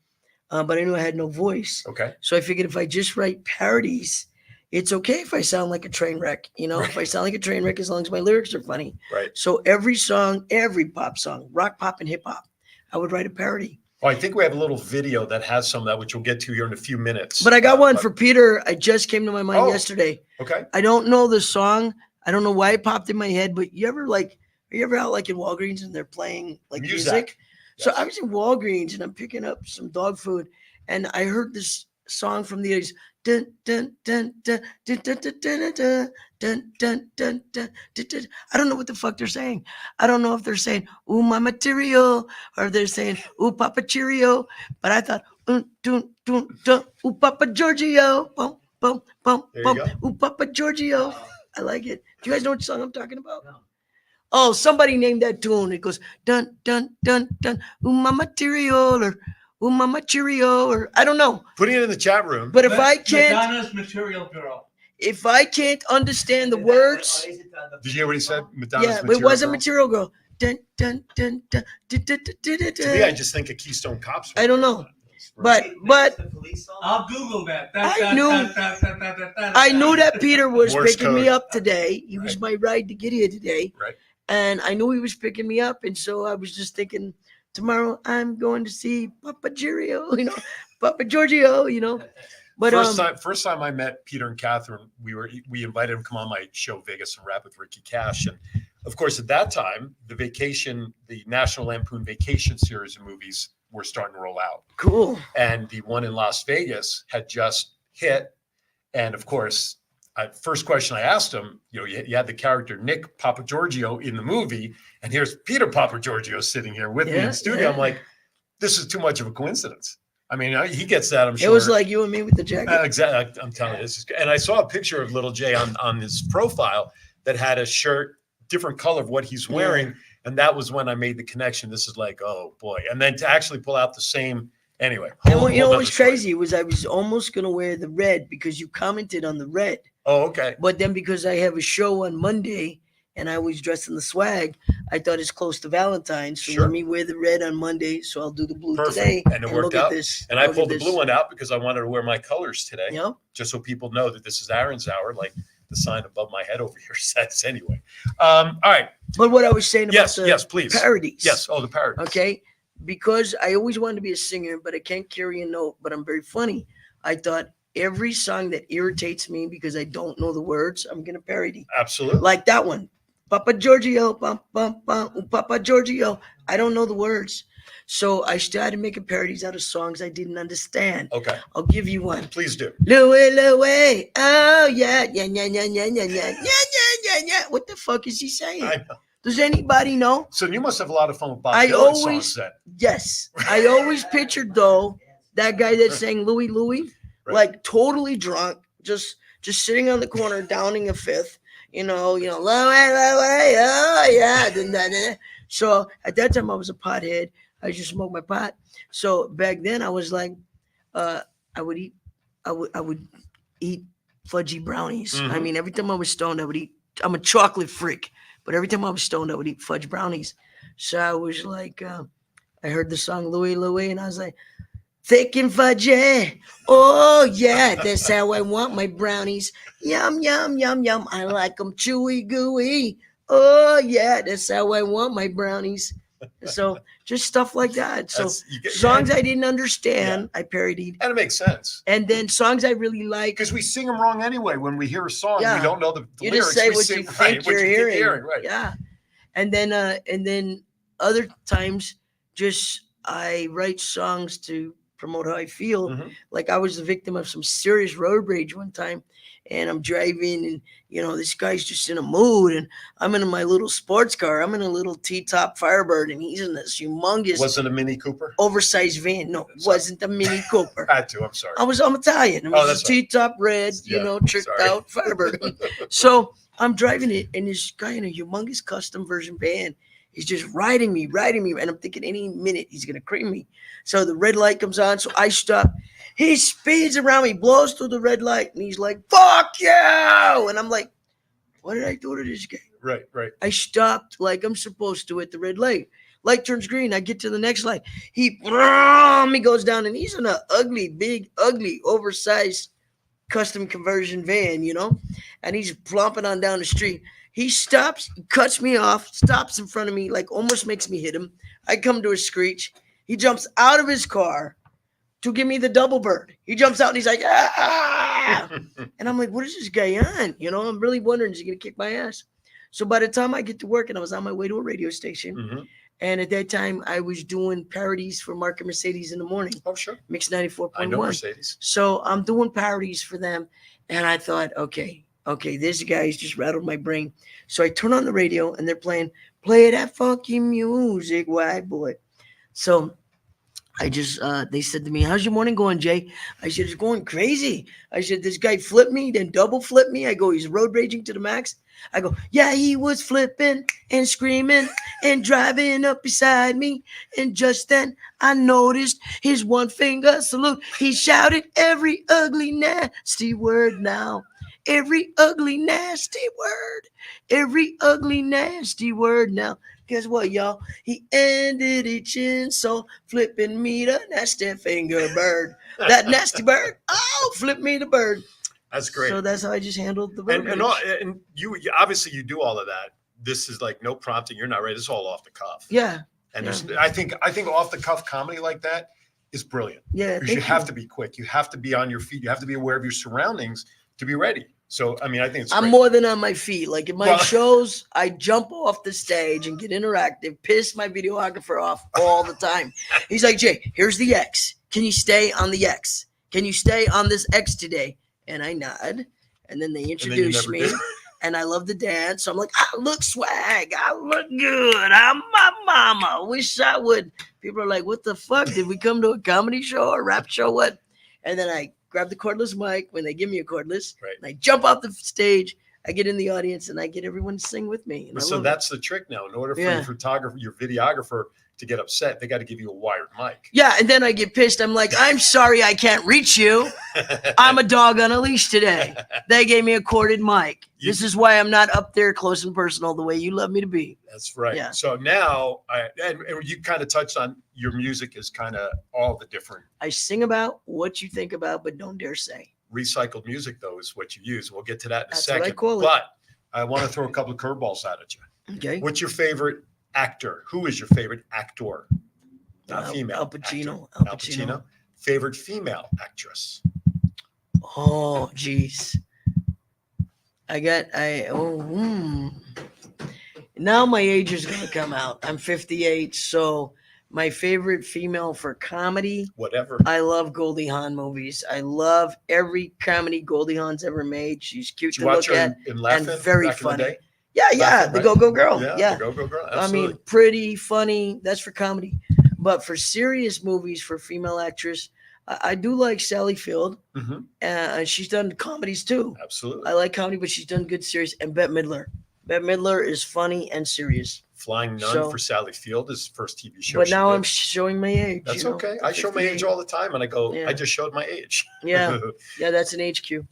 but I knew I had no voice. Okay. So I figured if I just write parodies, it's okay if I sound like a train wreck. You know, if I sound like a train wreck, as long as my lyrics are funny. Right. So every song, every pop song, rock, pop, and hip hop, I would write a parody. Well, I think we have a little video that has some of that, which we'll get to here in a few minutes. But I got one for Peter. I just came to my mind Oh. yesterday. Okay. I don't know the song. I don't know why it popped in my head, but are you ever out like in Walgreens and they're playing like music? So Yes. I was in Walgreens and I'm picking up some dog food and I heard this song from the 80s. Dun, dun, dun, dun, dun, dun, dun, dun, dun, dun, dun, dun, dun, dun. I don't know what the fuck they're saying. I don't know if they're saying, ooh, my material, or if they're saying, ooh, Papa Cheerio. But I thought, dun, dun, dun, ooh, Papa Giorgio. Boom, boom, boom, There you boom. go. Ooh, Papa Giorgio. I like it. Do you guys know what song I'm talking about? No. Oh, somebody named that tune. It goes dun dun dun dun. Ooh, my material, or ooh, mama Cheerio, or I don't know. Putting it in the chat room. But if I can't, Madonna's Material Girl. if I can't understand the words, Did you hear what he said? Madonna's yeah, Material it wasn't Girl? Material Girl. Dun dun dun dun dun dun dun dun. To me, I just think of Keystone Cops. I don't know. But I'll Google that. I knew that Peter was Morse picking me code. up today. He was my ride to get here today. Right. And I knew he was picking me up. And so I was just thinking, tomorrow I'm going to see Papa Giorgio, Papa Giorgio, But First time I met Peter and Catherine, we invited him to come on my show Vegas and Rap with Ricky Cash. And of course, at that time, the National Lampoon Vacation series of movies were starting to roll out. cool. And the one in Las Vegas had just hit. And of course, first question I asked him, you had the character Nick Papa Giorgio in the movie, and here's Peter Papa Giorgio sitting here with me in the studio. Yeah. I'm like, this is too much of a coincidence. I mean, he gets that, I'm sure. It was like you and me with the jacket. Exactly. I'm telling you, this is good. And I saw a picture of Little Jay on his profile that had a shirt, different color of what he's wearing. And that was when I made the connection. This is like, oh boy. And then to actually pull out the same, anyway. And what whole was other story. crazy was I was almost going to wear the red because you commented on the red. Oh, okay. But then because I have a show on Monday and I was dressed in the swag, I thought it's close to Valentine's. So Sure. let me wear the red on Monday. So I'll do the blue Perfect. today. And it worked look out. At this. And I Look pulled at the this. blue one out because I wanted to wear my colors today, Yep. just so people know that this is Aaron's hour, like the sign above my head over here says anyway. All right. But what I was saying about the Yes, please. parodies. Yes. Oh, the parodies. Okay. Because I always wanted to be a singer, but I can't carry a note, but I'm very funny. I thought every song that irritates me because I don't know the words, I'm going to parody. Absolutely. Like that one. Papa Giorgio, bum, bum, bum, ooh, Papa Giorgio. I don't know the words. So I started making parodies out of songs I didn't understand. Okay. I'll give you one. Please do. Louie, Louie. Oh, yeah, yeah, yeah, yeah, yeah, yeah, yeah, yeah, yeah. What the fuck is he saying? I know. Does anybody know? So you must have a lot of fun with Bob I Dylan always- songs then. Yes. I always pictured, though, that guy that sang Louie Louie, Right. like totally drunk, just sitting on the corner, downing a fifth, Louie, Louie, oh, yeah. Dun, dun, dun. So at that time, I was a pothead. I just smoked my pot. So back then, I was like, I would eat fudgy brownies. Mhm. I mean, every time I was stoned, I would eat. I'm a chocolate freak, but every time I was stoned, I would eat fudge brownies. So I was like, I heard the song Louie Louie, and I was like, thick and fudgy. Oh yeah, that's how I want my brownies. Yum yum yum yum. I like them chewy gooey. Oh yeah, that's how I want my brownies. So just stuff like that. So songs I didn't understand, I parodied, and it makes sense and then songs I really like. because we sing them wrong anyway. When we hear a song, Yeah. we don't know the You lyrics. just say we what sing, you think right, what you're you think hearing. right? Yeah. And then other times just I write songs to promote how I feel. Mhm. Like I was the victim of some serious road rage one time. and I'm driving, and this guy's just in a mood, and I'm in my little sports car. I'm in a little T-top Firebird, and he's in this humongous, Wasn't a Mini Cooper? oversized van. No, it Sorry. wasn't a Mini Cooper. Had to. I'm sorry. I'm Italian. It was that's a T-top red, Yeah, tricked sorry. out Firebird. So I'm driving it, and this guy in a humongous custom version van, he's just riding me, and I'm thinking any minute he's gonna cream me. So the red light comes on, so I stop. He speeds around me, blows through the red light, and he's like, "Fuck you!" And I'm like, "What did I do to this guy?" Right. I stopped like I'm supposed to at the red light. Light turns green. I get to the next light. He goes down, and he's in a big, ugly, oversized custom conversion van, and he's plopping on down the street. He stops, cuts me off, stops in front of me, like almost makes me hit him. I come to a screech. He jumps out of his car to give me the double bird. He jumps out and he's like, ah! And I'm like, what is this guy on? I'm really wondering, is he going to kick my ass? So by the time I get to work, and I was on my way to a radio station, Mm-hmm. and at that time I was doing parodies for Mark and Mercedes in the morning. Oh, sure. Mix 94.1. I know Mercedes. So I'm doing parodies for them. And I thought, okay, this guy's just rattled my brain. So I turn on the radio, and they're playing, play that funky music, white boy. So I just, they said to me, how's your morning going, Jay? I said, it's going crazy. I said, this guy flipped me, then double flipped me. I go, he's road raging to the max. I go, yeah, he was flipping and screaming and driving up beside me. And just then I noticed his one finger salute. He shouted every ugly, nasty word now. Every ugly, nasty word. Every ugly, nasty word now. Guess what, y'all? He ended each insult, flipping me the nasty finger bird. That nasty bird. Oh, flip me the bird. That's great. So that's how I just handled the bird. And you obviously you do all of that. This is like no prompting. You're not ready. This is all off the cuff. Yeah. And there's, I think off the cuff comedy like that is brilliant. Yeah. Because you have to be quick. You have to be on your feet. You have to be aware of your surroundings to be ready. So, I mean, I think it's I'm great. more than on my feet. Like in my shows, I jump off the stage and get interactive, piss my videographer off all the time. He's like, Jay, here's the X. Can you stay on the X? Can you stay on this X today? And I nod. And then they introduce me. And I love the dance. So I'm like, I look swag. I look good. I'm my mama. Wish I would. People are like, what the fuck? Did we come to a comedy show or rap show? What? And then I grab the cordless mic when they give me a cordless. Right. And I jump off the stage. I get in the audience and I get everyone to sing with me. And So that's the trick now. In order for your photographer, your videographer to get upset, they got to give you a wired mic. Yeah, and then I get pissed. I'm like, I'm sorry I can't reach you. I'm a dog on a leash today. They gave me a corded mic. This is why I'm not up there close and personal the way you love me to be. That's right. Yeah. So now, and you kind of touched on your music is kind of all the different. I sing about what you think about, but don't dare say. Recycled music, though, is what you use. We'll get to that in That's a second. what I call it. But I want to throw a couple of curveballs out at you. Okay. What's your favorite actor? Who is your favorite actor? Not female. Al Pacino. Actor. Al Pacino. Favorite female actress? Oh, geez. Now my age is going to come out. I'm 58. So my favorite female for comedy. Whatever. I love Goldie Hawn movies. I love every comedy Goldie Hawn's ever made. She's cute to look at and very funny. Yeah, the Go-Go Girl. Yeah, the Go-Go Girl. Absolutely. I mean, pretty, funny. That's for comedy. But for serious movies for female actress, I do like Sally Field. Mm-hmm. She's done comedies too. Absolutely. I like comedy, but she's done good series. And Bette Midler. Bette Midler is funny and serious. Flying Nun for Sally Field is first TV show. But now I'm showing my age. That's okay. I show my age all the time, and I go, I just showed my age. Yeah, that's an age cue.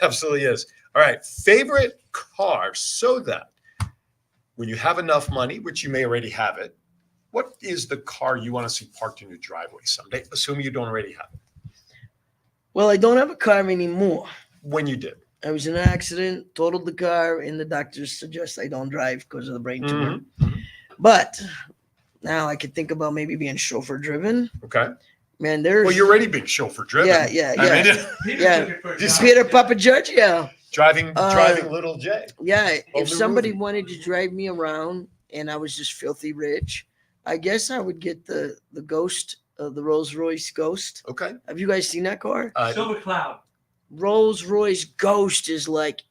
Absolutely is. All right, favorite car, so that when you have enough money, which you may already have it, what is the car you want to see parked in your driveway someday, assuming you don't already have it? Well, I don't have a car anymore. When you did? I was in an accident, totaled the car, and the doctors suggest I don't drive because of the brain tumor. Mm-hmm. But now I could think about maybe being chauffeur driven. Okay. Man, well, you're already being chauffeur driven. Yeah. Peter Papa Judge, Driving little Jay. Yeah. If somebody wanted to drive me around and I was just filthy rich, I guess I would get the Ghost, the Rolls Royce Ghost. Okay. Have you guys seen that car? Silver Cloud. Rolls Royce Ghost is like,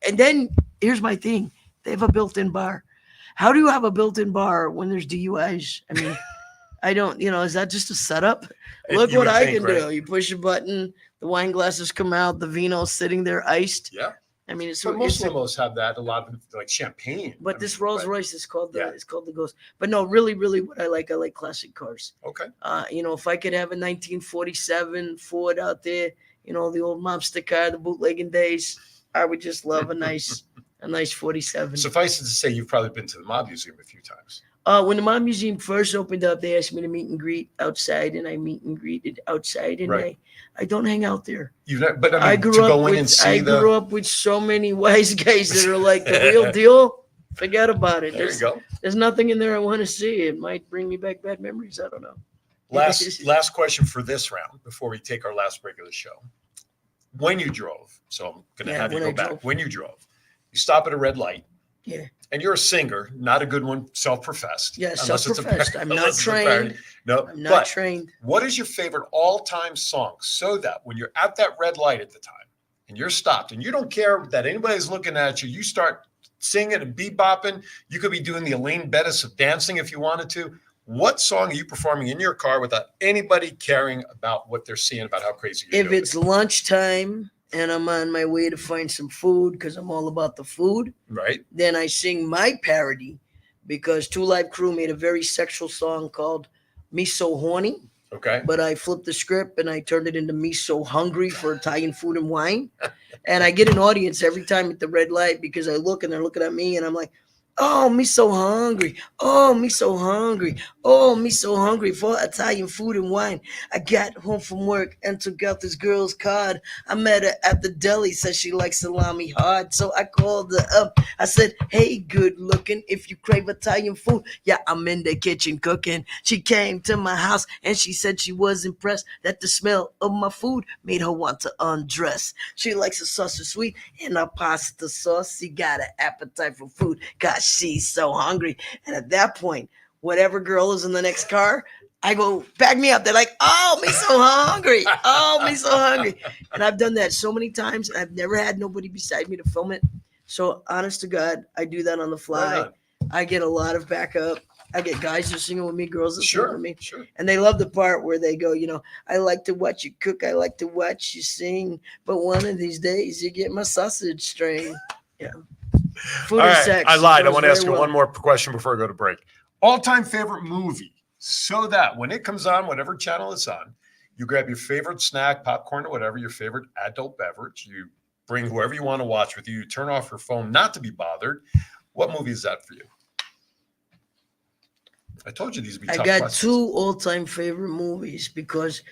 and then here's my thing: they have a built-in bar. How do you have a built-in bar when there's DUIs? I mean, I don't, is that just a setup? Look You what would I think, can right? do. You push a button, the wine glasses come out, the vino's sitting there iced. Yeah. I mean, it's But most it's limos have that. A lot of them, like champagne. but I this mean, Rolls but- Royce is called Yeah. it's called the Ghost. But no, really, what I like classic cars. Okay. If I could have a 1947 Ford out there, the old mobster car, the bootlegging days, I would just love a nice 47. Suffice it to say, you've probably been to the Mob Museum a few times. When the Mob Museum first opened up, they asked me to meet and greet outside, and I meet and greeted outside, and Right. I don't hang out there. You've not, but I mean, I to grew up go in and with see grew up with so many wise guys that are like the real deal. Forget about it. There you go. There's nothing in there I want to see. It might bring me back bad memories. I don't know. Last question for this round before we take our last regular show. When you drove, so I'm going to Yeah, have you when go I back. drove. When you drove, you stop at a red light. Yeah. And you're a singer, not a good one, self-professed. Yeah, unless it's a self-professed. par- I'm not unless it's a trained. parody. No, I'm not but trained. what is your favorite all-time song so that when you're at that red light at the time and you're stopped and you don't care that anybody's looking at you, you start singing and bebopping. You could be doing the Elaine Bettis of dancing if you wanted to. What song are you performing in your car without anybody caring about what they're seeing about how crazy you're If doing? it's lunchtime and I'm on my way to find some food because I'm all about the food, Right? then I sing my parody because Two Live Crew made a very sexual song called Me So Horny, Okay. but I flipped the script and I turned it into Me So Hungry for Italian food and wine. And I get an audience every time at the red light because I look and they're looking at me and I'm like, oh, me so hungry. Oh, me so hungry. Oh, me so hungry for Italian food and wine. I got home from work and took out this girl's card. I met her at the deli, said she likes salami hard. So I called her up. I said, hey, good looking, if you crave Italian food, yeah, I'm in the kitchen cooking. She came to my house and she said she was impressed that the smell of my food made her want to undress. She likes a sausage sweet and a pasta sauce. She got an appetite for food. Gosh, she's so hungry. And at that point, whatever girl is in the next car, I go, back me up. They're like, oh, me so hungry. Oh, me so hungry. And I've done that so many times. And I've never had nobody beside me to film it. So honest to God, I do that on the fly. Right on. I get a lot of backup. I get guys that are singing with me, girls that sing Sure. with me. Sure. And they love the part where they go, I like to watch you cook. I like to watch you sing. But one of these days, you get my sausage strain. Yeah. Food All and right, sex. I lied. I goes want to very ask you well. one more question before I go to break. All-time favorite movie, so that when it comes on, whatever channel it's on, you grab your favorite snack, popcorn or whatever, your favorite adult beverage. You bring whoever you want to watch with you. You turn off your phone not to be bothered. What movie is that for you? I told you these would be I tough got questions. two all-time favorite movies because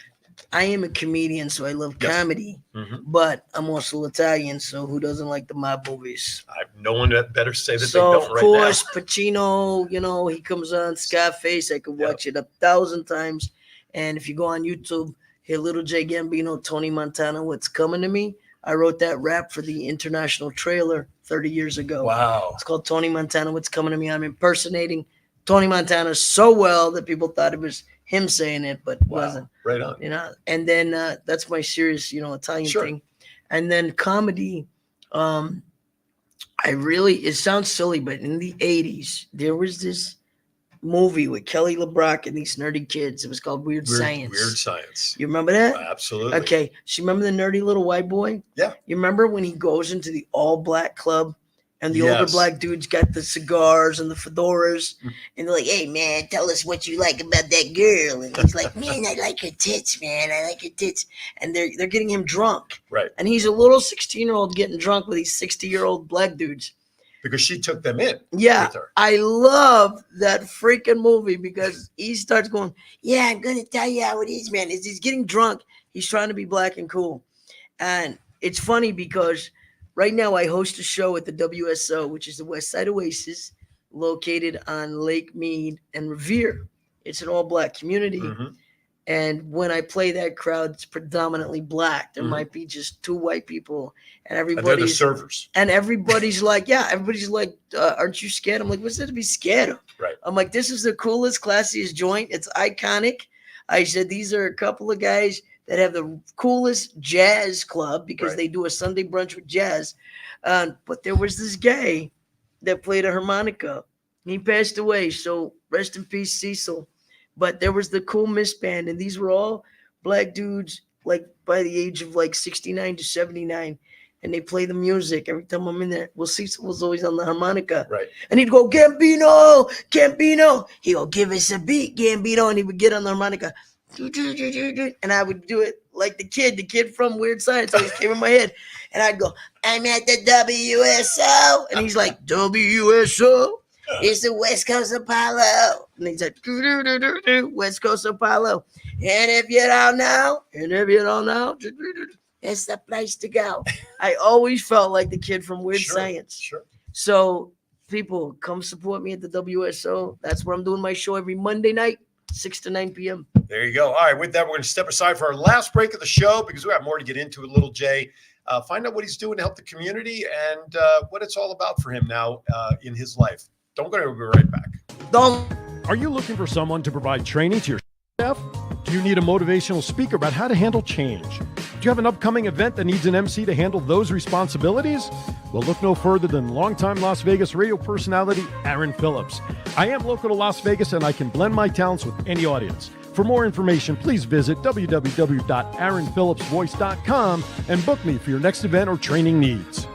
I am a comedian, so I love Yes. comedy. Mhm. But I'm also Italian, so who doesn't like the mob movies? I have no one that better say that So they of don't right course, now. Pacino, he comes on Scarface. I could Yep. watch it 1,000 times. And if you go on YouTube, hear Little J Gambino, Tony Montana, What's Coming to Me. I wrote that rap for the international trailer 30 years ago. Wow. It's called Tony Montana, What's Coming to Me. I'm impersonating Tony Montana so well that people thought it was him saying it, but it wasn't. Right on. And then that's my serious, Italian Sure. thing. And then comedy, it sounds silly, but in the 80s, there was this movie with Kelly LeBrock and these nerdy kids. It was called Weird Science. Weird Science. You remember that? Absolutely. Okay. So you remember the nerdy little white boy? Yeah. You remember when he goes into the all black club and the older Yes. black dudes got the cigars and the fedoras Mm. and they're like, hey man, tell us what you like about that girl. And he's like, man, I like her tits, man. I like her tits. And they're getting him drunk. Right. And he's a little 16-year-old getting drunk with these 60-year-old black dudes. Because she took them in Yeah. with her. I love that freaking movie because he starts going, yeah, I'm going to tell you how it is, man. As he's getting drunk, he's trying to be black and cool. And it's funny because right now I host a show at the WSO, which is the West Side Oasis, located on Lake Mead and Revere. It's an all-black community. Mhm. And when I play that crowd, it's predominantly black. There Mhm. might be just two white people, and And they're the everybody's servers. everybody's like, aren't you scared? I'm like, what's there to be scared of? Right. I'm like, this is the coolest, classiest joint. It's iconic. I said, these are a couple of guys that have the coolest jazz club because Right. they do a Sunday brunch with jazz. But there was this guy that played a harmonica. He passed away, so rest in peace, Cecil. But there was the Cool Miss Band, and these were all black dudes, like by the age of like 69 to 79. And they play the music every time I'm in there. Well, Cecil was always on the harmonica. Right. And he'd go, Gambino, Gambino. He'd go, give us a beat, Gambino. And he would get on the harmonica. And I would do it like the kid from Weird Science. Always came in my head. And I'd go, I'm at the WSO. And he's like, WSO? It's the West Coast Apollo. And he's like, West Coast Apollo. And if you don't know, it's the place to go. I always felt like the kid from Weird Science. Sure. So people, come support me at the WSO. That's where I'm doing my show every Monday night, 6 to 9 p.m. There you go. All right. With that, we're going to step aside for our last break of the show because we have more to get into with Little Jay. Find out what he's doing to help the community and what it's all about for him now in his life. Don't go. We'll be right back. Don't. Are you looking for someone to provide training to your staff? Do you need a motivational speaker about how to handle change? Do you have an upcoming event that needs an MC to handle those responsibilities? Well, look no further than longtime Las Vegas radio personality Aaron Phillips. I am local to Las Vegas and I can blend my talents with any audience. For more information, please visit www.aaronphillipsvoice.com and book me for your next event or training needs.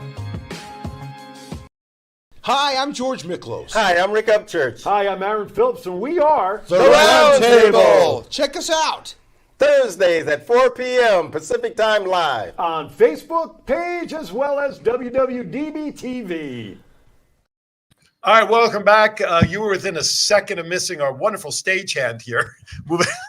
Hi, I'm George Miklos. Hi, I'm Rick Upchurch. Hi, I'm Aaron Phillips and we are The Round Table. Check us out. Thursdays at 4 p.m. Pacific Time Live. on Facebook page as well as WWDBTV. All right, welcome back. You were within a second of missing our wonderful stagehand here,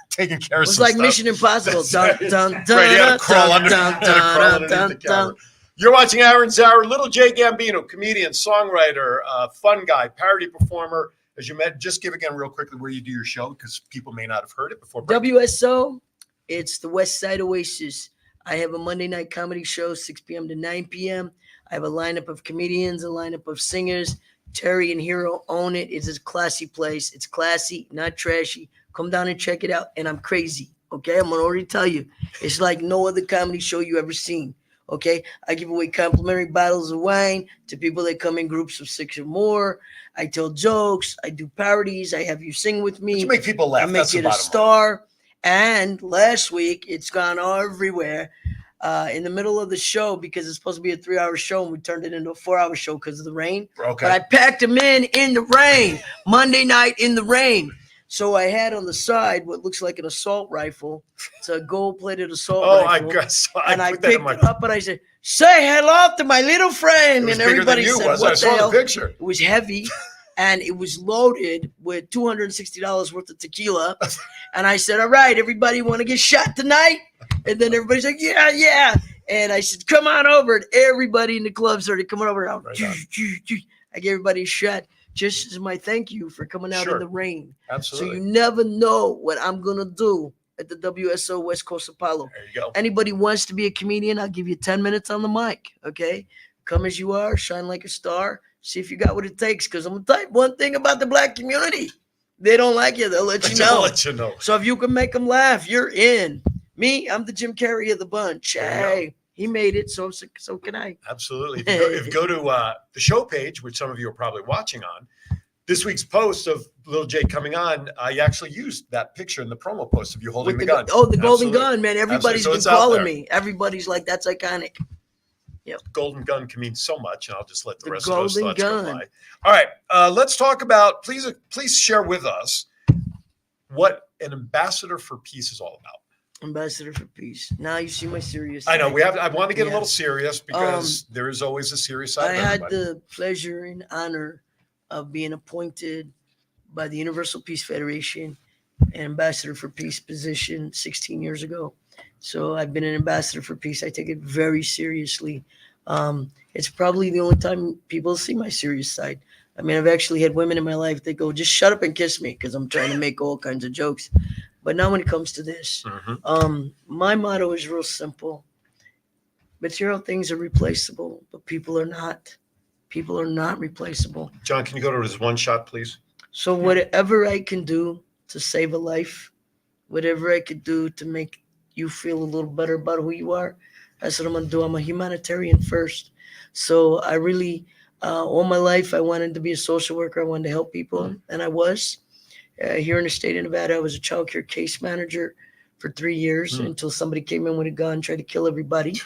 taking care of It was some like stuff. Mission Impossible. Dun, dun, Right, you had to crawl underneath the camera. You're watching Aaron Zauer, Little Jay Gambino, comedian, songwriter, fun guy, parody performer. As you met, just give again real quickly where you do your show because people may not have heard it before. WSO, it's the West Side Oasis. I have a Monday night comedy show, 6 p.m. to 9 p.m. I have a lineup of comedians, a lineup of singers. Terry and Hero own it. It's a classy place. It's classy, not trashy. Come down and check it out. And I'm crazy, okay? I'm going to already tell you. It's like no other comedy show you ever seen, okay? I give away complimentary bottles of wine to people that come in groups of 6 or more. I tell jokes. I do parodies. I have you sing with me. You make people laugh. I make it a star. And last week, it's gone everywhere. In the middle of the show, because it's supposed to be a 3-hour show, and we turned it into a 4-hour show because of the rain. Okay. But I packed them in the rain, Monday night in the rain. So I had on the side what looks like an assault rifle. It's a gold-plated assault rifle. I guess. And I picked it up and I said, "Say hello to my little friend." It was And bigger than everybody you said, was. I "What the saw hell?" the picture. It was heavy. And it was loaded with $260 worth of tequila. And I said, "All right, everybody want to get shot tonight?" And then everybody's like, yeah. And I said, "Come on over." And everybody in the club started coming over. I gave everybody a shot just as my thank you for coming out in the rain. Absolutely. So you never know what I'm going to do at the WSO West Coast Apollo. There you go. Anybody wants to be a comedian, I'll give you 10 minutes on the mic, okay? Come as you are, shine like a star. See if you got what it takes, because I'm going to tell you one thing about the black community. They don't like you. They'll let you know. They'll let you know. So if you can make them laugh, you're in. Me, I'm the Jim Carrey of the bunch. Hey, he made it, so can I. Absolutely. If you go to the show page, which some of you are probably watching on, this week's post of Little Jay coming on, I actually used that picture in the promo post of you holding the gun. Oh, the golden Absolutely. gun, man. Everybody's So been it's out calling there. me. Everybody's like, that's iconic. Golden gun can mean so much, and I'll just let the The rest of those golden thoughts go gun. by. All right, let's talk about. Please share with us what an ambassador for peace is all about. Ambassador for peace. Now you see my serious I know side. I want to get a Yeah. little serious because there is always a serious side. I of had everybody. the pleasure and honor of being appointed by the Universal Peace Federation an ambassador for peace position 16 years ago. So I've been an ambassador for peace. I take it very seriously. It's probably the only time people see my serious side. I mean, I've actually had women in my life that go, "Just shut up and kiss me," because I'm trying to make all kinds of jokes. But now when it comes to this, my motto is real simple. Material things are replaceable, but people are not. People are not replaceable. John, can you go to this one shot, please? So whatever I can do to save a life, whatever I could do to make you feel a little better about who you are, that's what I'm gonna do. I'm a humanitarian first. So I really, all my life, I wanted to be a social worker. I wanted to help people, and I was. Here in the state of Nevada, I was a child care case manager for 3 years until somebody came in with a gun, tried to kill everybody.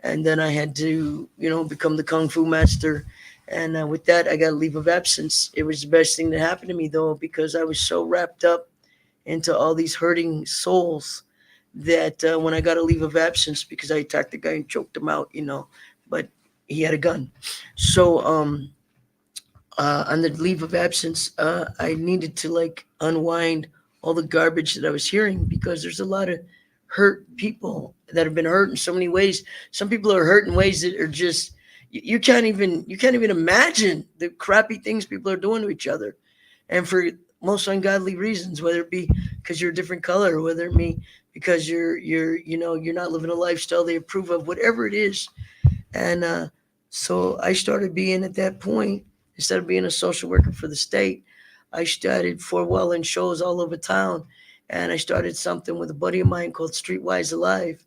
And then I had to, become the Kung Fu master. And with that, I got a leave of absence. It was the best thing that happened to me, though, because I was so wrapped up into all these hurting souls that when I got a leave of absence, because I attacked the guy and choked him out, but he had a gun. So on the leave of absence, I needed to unwind all the garbage that I was hearing, because there's a lot of hurt people that have been hurt in so many ways. Some people are hurt in ways that are just you can't even imagine the crappy things people are doing to each other, and for most ungodly reasons, whether it be because you're a different color, or whether it be because you're not living a lifestyle they approve of, whatever it is. And so I started being, at that point, instead of being a social worker for the state, I started four-walling shows all over town. And I started something with a buddy of mine called Streetwise Alive.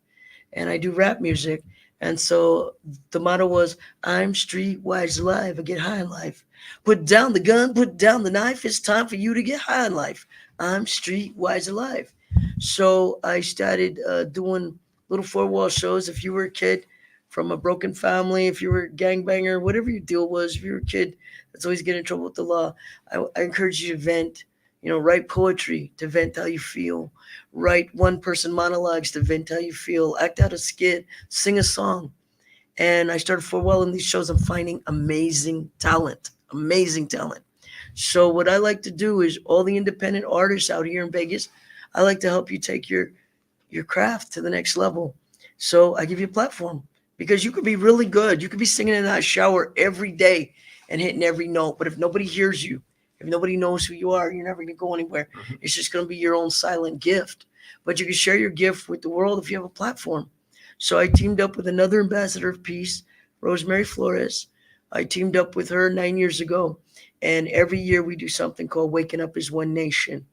And I do rap music. And so the motto was, I'm streetwise alive. I get high in life. Put down the gun, put down the knife. It's time for you to get high in life. I'm streetwise alive. So I started doing little four-wall shows. If you were a kid from a broken family, if you were a gangbanger, whatever your deal was, if you were a kid that's always getting in trouble with the law, I encourage you to vent. Write poetry to vent how you feel. Write one-person monologues to vent how you feel. Act out a skit. Sing a song. And I started four-walling these shows. I'm finding amazing talent. So what I like to do is, all the independent artists out here in Vegas, I like to help you take your craft to the next level. So I give you a platform, because you could be really good. You could be singing in that shower every day and hitting every note. But if nobody hears you, if nobody knows who you are, you're never going to go anywhere. It's just going to be your own silent gift. But you can share your gift with the world if you have a platform. So I teamed up with another ambassador of peace, Rosemary Flores. I teamed up with her 9 years ago. And every year we do something called Waking Up as One Nation.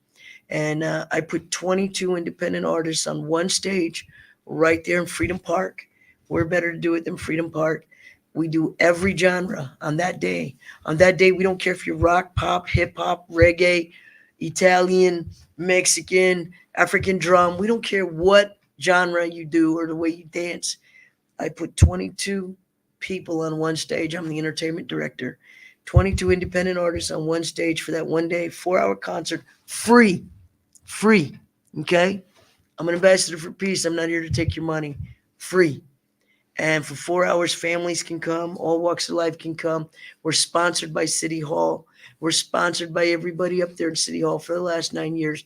And I put 22 independent artists on one stage right there in Freedom Park. We're better to do it than Freedom Park. We do every genre on that day. On that day, we don't care if you're rock, pop, hip hop, reggae, Italian, Mexican, African drum. We don't care what genre you do or the way you dance. I put 22 people on one stage. I'm the entertainment director. 22 independent artists on one stage for that one day, 4-hour concert, free. Okay? I'm an ambassador for peace. I'm not here to take your money. Free. And for 4 hours, families can come. All walks of life can come. We're sponsored by City Hall. We're sponsored by everybody up there in City Hall for the last 9 years.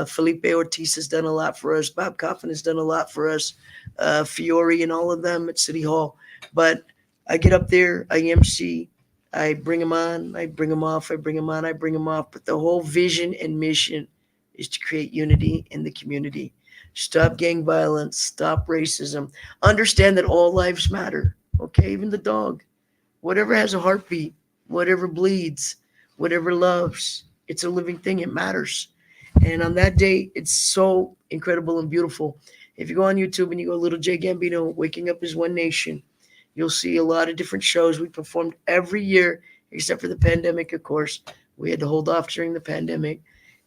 Felipe Ortiz has done a lot for us. Bob Coffin has done a lot for us. Fiore and all of them at City Hall. But I get up there, I MC, I bring them on, I bring them off, I bring them on, I bring them off. But the whole vision and mission is to create unity in the community. Stop gang violence, stop racism. Understand that all lives matter, okay? Even the dog. Whatever has a heartbeat, whatever bleeds, whatever loves, it's a living thing, it matters. And on that day, it's so incredible and beautiful. If you go on YouTube and you go Little J Gambino, Waking Up as One Nation, you'll see a lot of different shows. We performed every year, except for the pandemic, of course. We had to hold off during the pandemic.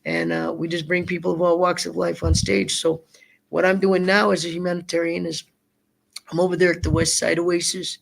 And we just bring people of all walks of life on stage. So what I'm doing now as a humanitarian is I'm over there at the West Side Oasis.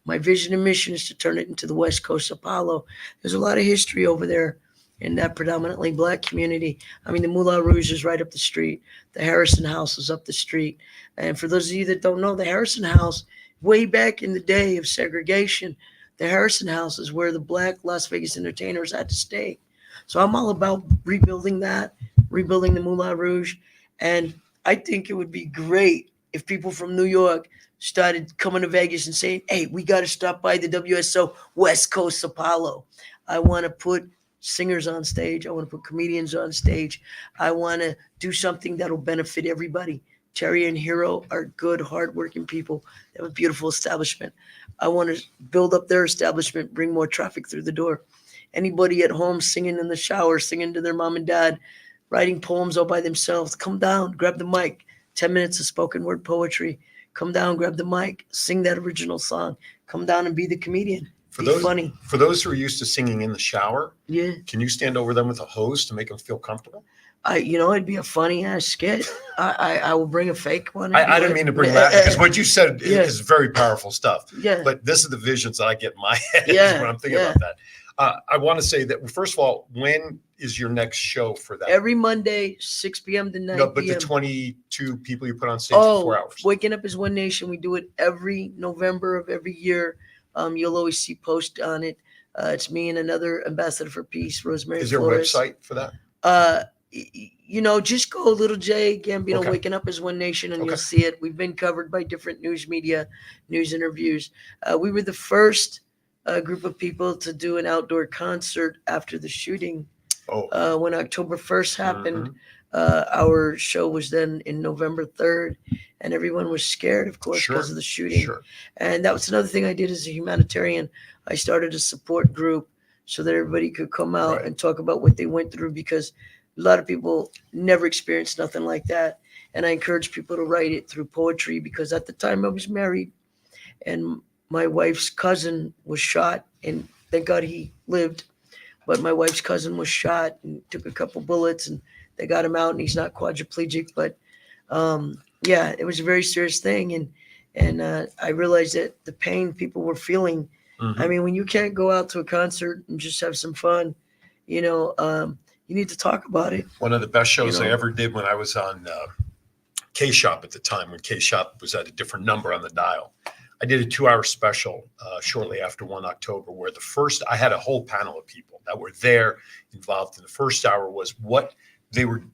My vision and mission is to turn it into the West Coast Apollo. There's a lot of history over there in that predominantly Black community. I mean, the Moulin Rouge is right up the street. The Harrison House is up the street. And for those of you that don't know, the Harrison House, way back in the day of segregation, the Harrison House is where the Black Las Vegas entertainers had to stay. So I'm all about rebuilding that, rebuilding the Moulin Rouge. And I think it would be great if people from New York started coming to Vegas and saying, hey, we got to stop by the WSO West Coast Apollo. I want to put singers on stage. I want to put comedians on stage. I want to do something that will benefit everybody. Terry and Hero are good, hardworking people. They have a beautiful establishment. I want to build up their establishment, bring more traffic through the door. Anybody at home singing in the shower, singing to their mom and dad, writing poems all by themselves, come down, grab the mic, 10 minutes of spoken word poetry. Come down, grab the mic, sing that original song. Come down and be the comedian. Be funny. For those who are used to singing in the shower, Yeah. can you stand over them with a hose to make them feel comfortable? It'd be a funny ass skit. I will bring a fake one. I didn't mean to bring that because what you said is very powerful stuff. Yeah. But this is the visions that I get in my head Yeah, when I'm thinking about that. I want to say that, first of all, when is your next show for that? Every Monday, 6 p.m. to 9 No, but p.m. the 22 people you put on stage for 4 hours. Waking Up as One Nation. We do it every November of every year. You'll always see posts on it. It's me and another ambassador for peace, Rosemary Is there Flores. a website for that? Just go Little J Gambino Okay. Waking Up as One Nation and Okay. you'll see it. We've been covered by different news media, news interviews. We were the first group of people to do an outdoor concert after the shooting. When October 1st happened, our show was then in November 3rd, and everyone was scared, of course, because of the shooting. Sure. And that was another thing I did as a humanitarian. I started a support group so that everybody could come out and talk about what they went through, because a lot of people never experienced nothing like that. And I encourage people to write it through poetry, because at the time I was married and my wife's cousin was shot, and thank God he lived. But my wife's cousin was shot and took a couple bullets, and they got him out, and he's not quadriplegic. But it was a very serious thing. And I realized that the pain people were feeling. I mean, when you can't go out to a concert and just have some fun, you need to talk about it. One of the best shows I ever did when I was on K-Shop at the time, when K-Shop was at a different number on the dial. I did a 2-hour special shortly after 1 October, where I had a whole panel of people that were there involved. In the first hour was what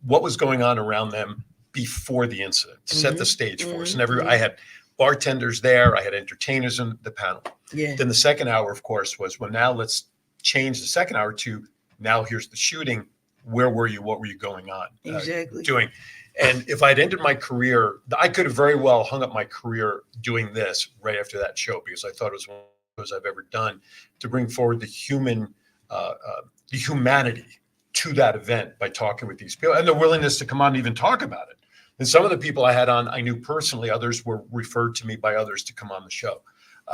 was going on around them before the incident, to set the stage for us. And I had bartenders there, I had entertainers in the panel. Yeah. Then the second hour, of course, was, well, now let's change the second hour to, now here's the shooting. Where were you? What were you going on? Exactly. Doing? And if I'd ended my career, I could have very well hung up my career doing this right after that show, because I thought it was one of those I've ever done to bring forward the humanity to that event by talking with these people and the willingness to come on and even talk about it. And some of the people I had on, I knew personally. Others were referred to me by others to come on the show.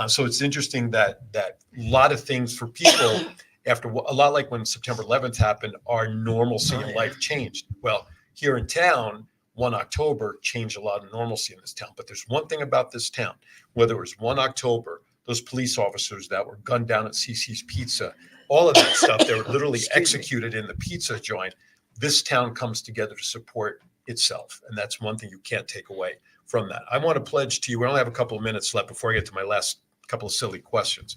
So it's interesting that a lot of things for people after a lot like when September 11th happened, our normalcy in life changed. Well, here in town, 1 October changed a lot of normalcy in this town. But there's one thing about this town, whether it was 1 October, those police officers that were gunned down at CC's Pizza, all of that stuff, they were literally executed in the pizza joint. This town comes together to support itself. And that's one thing you can't take away from that. I want to pledge to you, we only have a couple of minutes left before I get to my last couple of silly questions.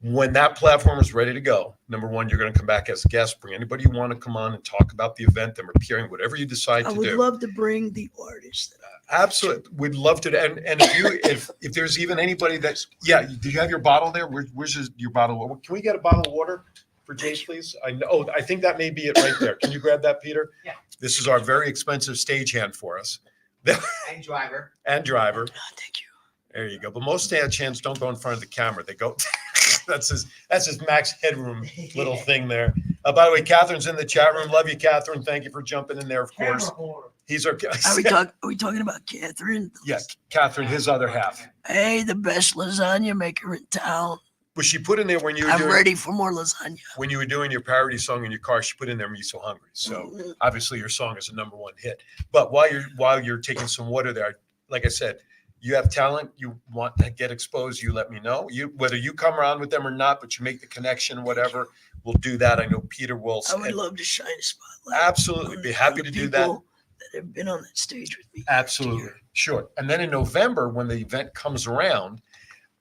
When that platform is ready to go, number one, you're going to come back as a guest, bring anybody you want to come on and talk about the event, them appearing, whatever you decide to do. I would love to bring the artists. Absolutely. We'd love to. And if there's even anybody that's, do you have your bottle there? Where's your bottle? Can we get a bottle of water for Jay, please? I think that may be it right there. Can you grab that, Peter? Yeah. This is our very expensive stagehand for us. And driver. And driver. Oh, thank you. There you go. But most stagehands don't go in front of the camera. They go, that's his Max Headroom little thing there. By the way, Catherine's in the chat room. Love you, Catherine. Thank you for jumping in there, of course. He's our. Are we talking about Catherine? Yeah, Catherine, his other half. Hey, the best lasagna maker in town. Was she put in there when you were I'm ready for more lasagna. When you were doing your parody song in your car, she put in there "Me So Hungry." So obviously your song is a #1 hit. But while you're taking some water there, like I said, you have talent. You want to get exposed. You let me know. Whether you come around with them or not, but you make the connection. Whatever, we'll do that. I know Peter will. I would love to shine a spotlight. Absolutely, be happy to do that. That have been on that stage with me. Absolutely, sure. And then in November, when the event comes around,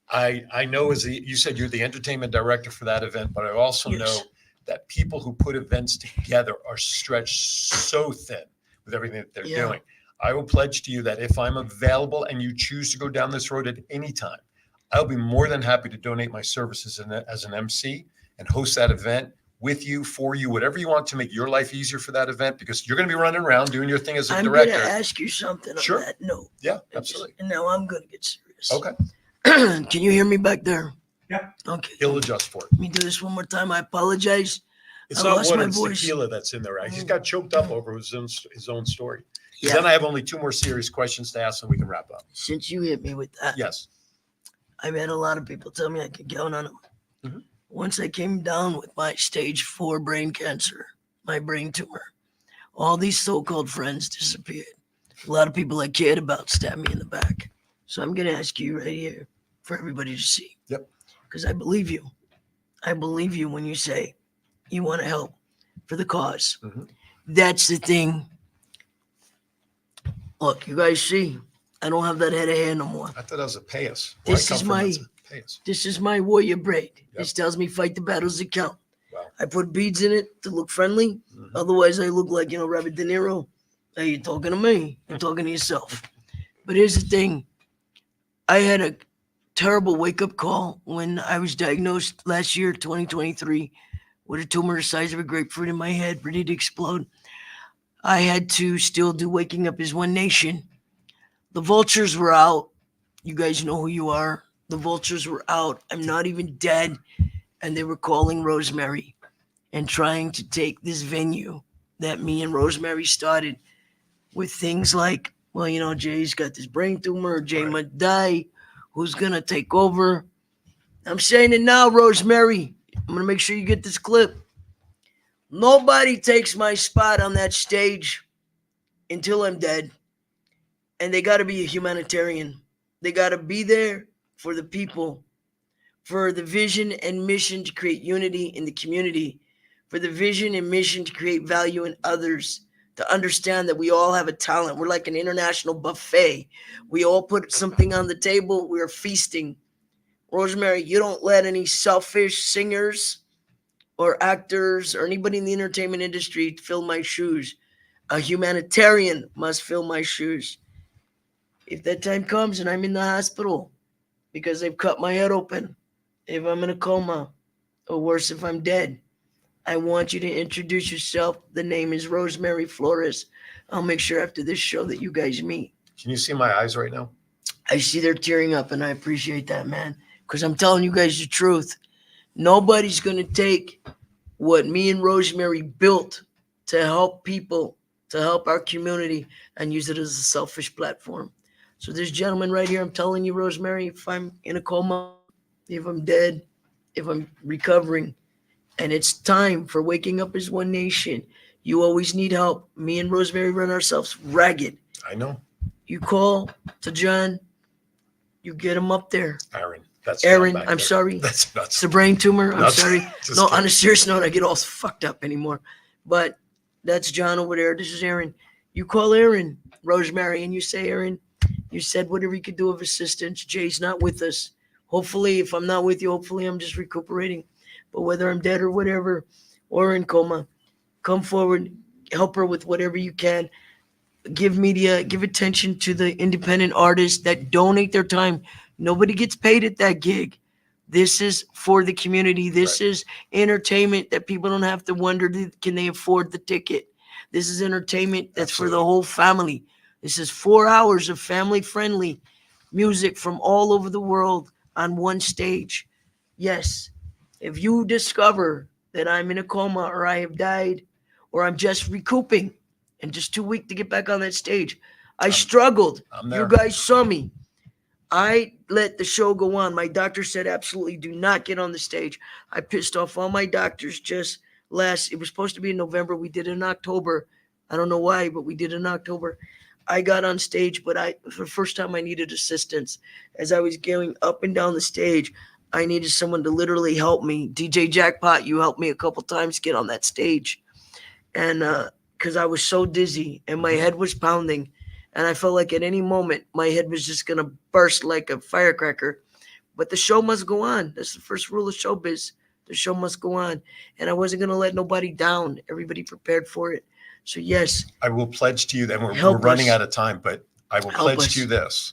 I know you said you're the entertainment director for that event, but I also know that people who put events together are stretched so thin with everything that they're doing. I will pledge to you that if I'm available and you choose to go down this road at any time, I'll be more than happy to donate my services as an MC and host that event with you, for you, whatever you want to make your life easier for that event, because you're going to be running around doing your thing as a director. I'm going to ask you something on that note. Yeah, absolutely. And now I'm going to get serious. Okay. Can you hear me back there? Yeah. Okay. He'll adjust for it. Let me do this one more time. I apologize. It's not water, it's tequila that's in there. Right? He's got choked up over his own story. Yeah. Then I have only 2 more serious questions to ask, and we can wrap up. Since you hit me with that, Yes. I've had a lot of people tell me I could count on them. Mhm. Once I came down with my stage 4 brain cancer, my brain tumor, all these so-called friends disappeared. A lot of people I cared about stabbed me in the back. So I'm going to ask you right here for everybody to see. Yep. Because I believe you. I believe you when you say you want to help for the cause. Mhm. That's the thing. Look, you guys see, I don't have that head of hair no more. I thought that was a pay us. Where This I come is from, my- that's a pay us. This is my warrior braid. This tells me fight the battles that count. Wow. I put beads in it to look friendly. Mhm. Otherwise, I look like, Robert De Niro. Hey, you're talking to me. You're talking to yourself. But here's the thing. I had a terrible wake-up call when I was diagnosed last year, 2023, with a tumor the size of a grapefruit in my head, ready to explode. I had to still do Waking Up as One Nation. The vultures were out. You guys know who you are. The vultures were out. I'm not even dead. And they were calling Rosemary and trying to take this venue that me and Rosemary started with things like, well, Jay's got this brain tumor. Jay might die. Who's going to take over? I'm saying it now, Rosemary. I'm going to make sure you get this clip. Nobody takes my spot on that stage until I'm dead. And they got to be a humanitarian. They got to be there for the people, for the vision and mission to create unity in the community, for the vision and mission to create value in others, to understand that we all have a talent. We're like an international buffet. We all put something on the table. We're feasting. Rosemary, you don't let any selfish singers or actors or anybody in the entertainment industry fill my shoes. A humanitarian must fill my shoes. If that time comes and I'm in the hospital because they've cut my head open, if I'm in a coma, or worse, if I'm dead, I want you to introduce yourself. The name is Rosemary Flores. I'll make sure after this show that you guys meet. Can you see my eyes right now? I see they're tearing up, and I appreciate that, man, because I'm telling you guys the truth. Nobody's going to take what me and Rosemary built to help people, to help our community, and use it as a selfish platform. So this gentleman right here, I'm telling you, Rosemary, if I'm in a coma, if I'm dead, if I'm recovering, and it's time for Waking Up as One Nation, you always need help. Me and Rosemary run ourselves ragged. I know. You call to John, you get him up there. Aaron. That's Aaron, John back I'm there. sorry. That's nuts. It's a brain tumor. I'm Nuts. sorry. Just No, kidding. on a serious note, I get all fucked up anymore. But that's John over there. This is Aaron. You call Aaron, Rosemary, and you say, Aaron, you said whatever you could do of assistance. Jay's not with us. Hopefully, if I'm not with you, hopefully I'm just recuperating. But whether I'm dead or whatever, or in coma, come forward, help her with whatever you can. Give media, give attention to the independent artists that donate their time. Nobody gets paid at that gig. This is for the community. This is entertainment that people don't have to wonder, can they afford the ticket? This is entertainment that's for the whole family. This is 4 hours of family-friendly music from all over the world on one stage. Yes, if you discover that I'm in a coma or I have died or I'm just recouping and just too weak to get back on that stage, I struggled. I'm there. You guys saw me. I let the show go on. My doctor said, absolutely do not get on the stage. I pissed off all my doctors just it was supposed to be in November. We did it in October. I don't know why, but we did it in October. I got on stage, but for the first time I needed assistance. As I was going up and down the stage, I needed someone to literally help me. DJ Jackpot, you helped me a couple times get on that stage. And because I was so dizzy and my head was pounding. And I felt like at any moment, my head was just going to burst like a firecracker. But the show must go on. That's the first rule of showbiz. The show must go on. And I wasn't going to let nobody down. Everybody prepared for it. So, yes. I will pledge to you that we're running out of time, but I will pledge to you this.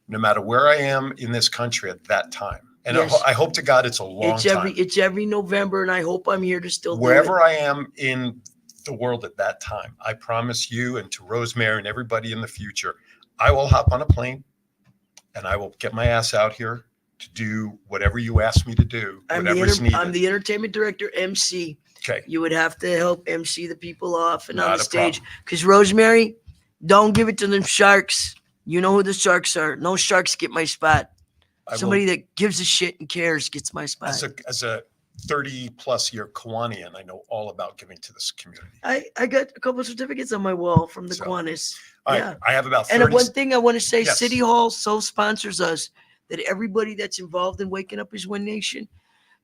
No matter where I am in this country at that time, and I hope to God it's a long time. It's every November, and I hope I'm here to still do Wherever it. I am in the world at that time, I promise you and to Rosemary and everybody in the future, I will hop on a plane and I will get my ass out here to do whatever you ask me to do, whatever's needed. I'm the entertainment director, MC. Okay. You would have to help MC the people off and Not on a the stage. Because Rosemary, Don't give it to them sharks. You know who the sharks are. No sharks get my spot. Somebody that gives a shit and cares gets my spot. As a 30-plus year Kiwanian, I know all about giving to this community. I got a couple of certificates on my wall from the Kiwanis. Yeah. I have about 30. And one thing I want to say, Yes. City Hall so sponsors us that everybody that's involved in Waking Up is One Nation,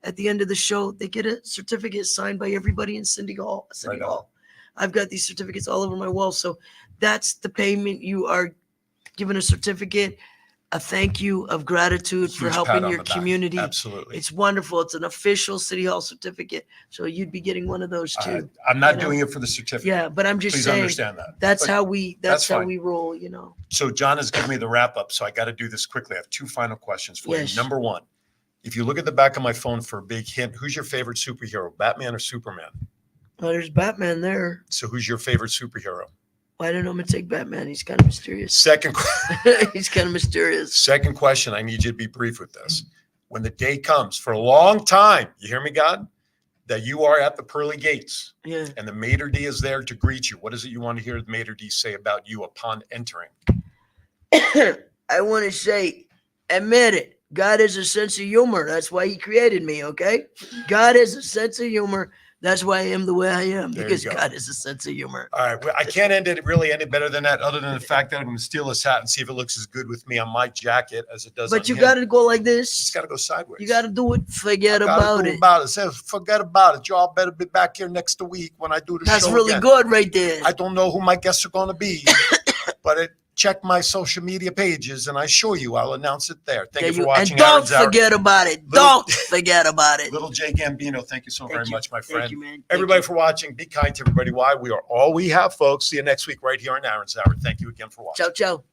at the end of the show, they get a certificate signed by everybody in City Hall. I've got these certificates all over my wall. So that's the payment. You are given a certificate, a thank you of gratitude for Huge helping pat on your the back. community. Absolutely. It's wonderful. It's an official City Hall certificate. So you'd be getting one of those too. I'm not you know? doing it for the certificate. Yeah, but I'm just Please saying understand that. that's But how we roll, you know. So John has given me the wrap up, so I got to do this quickly. I have two final questions for Yes. you. Number one, if you look at the back of my phone for a big hint, who's your favorite superhero, Batman or Superman? Oh, there's Batman there. So who's your favorite superhero? I don't know. I'm gonna take Batman. He's kind of mysterious. Second He's kind of mysterious. Second question, I need you to be brief with this. When the day comes, for a long time, you hear me, God, that you are at the pearly gates Yeah. and the maitre d' is there to greet you. What is it you want to hear the maitre d' say about you upon entering? I want to say, admit it. God has a sense of humor. That's why he created me, okay? God has a sense of humor. That's why I am the way I am, There you because go. God has a sense of humor. All right. Well, I can't end it really any better than that, other than the fact that I'm going to steal his hat and see if it looks as good with me on my jacket as it does on But you him. got to go like It's this. got to go sideways. You got to do it. Forget Gotta about do it. About it. Say, forget about it. Y'all better be back here next week when I do the That's show really again. good right there. I don't know who my guests are going to be, but check my social media pages and I assure you I'll announce it there. Thank you for watching. And don't Aaron's Hour. forget about it. Little- Don't forget about it. Little Jay Gambino, thank you so very you. much, my Thank friend. you, man. Thank Everybody you. for watching. Be kind to everybody. Why? We are all we have, folks. See you next week right here on Aaron's Hour. Thank you again for watching. Ciao, ciao.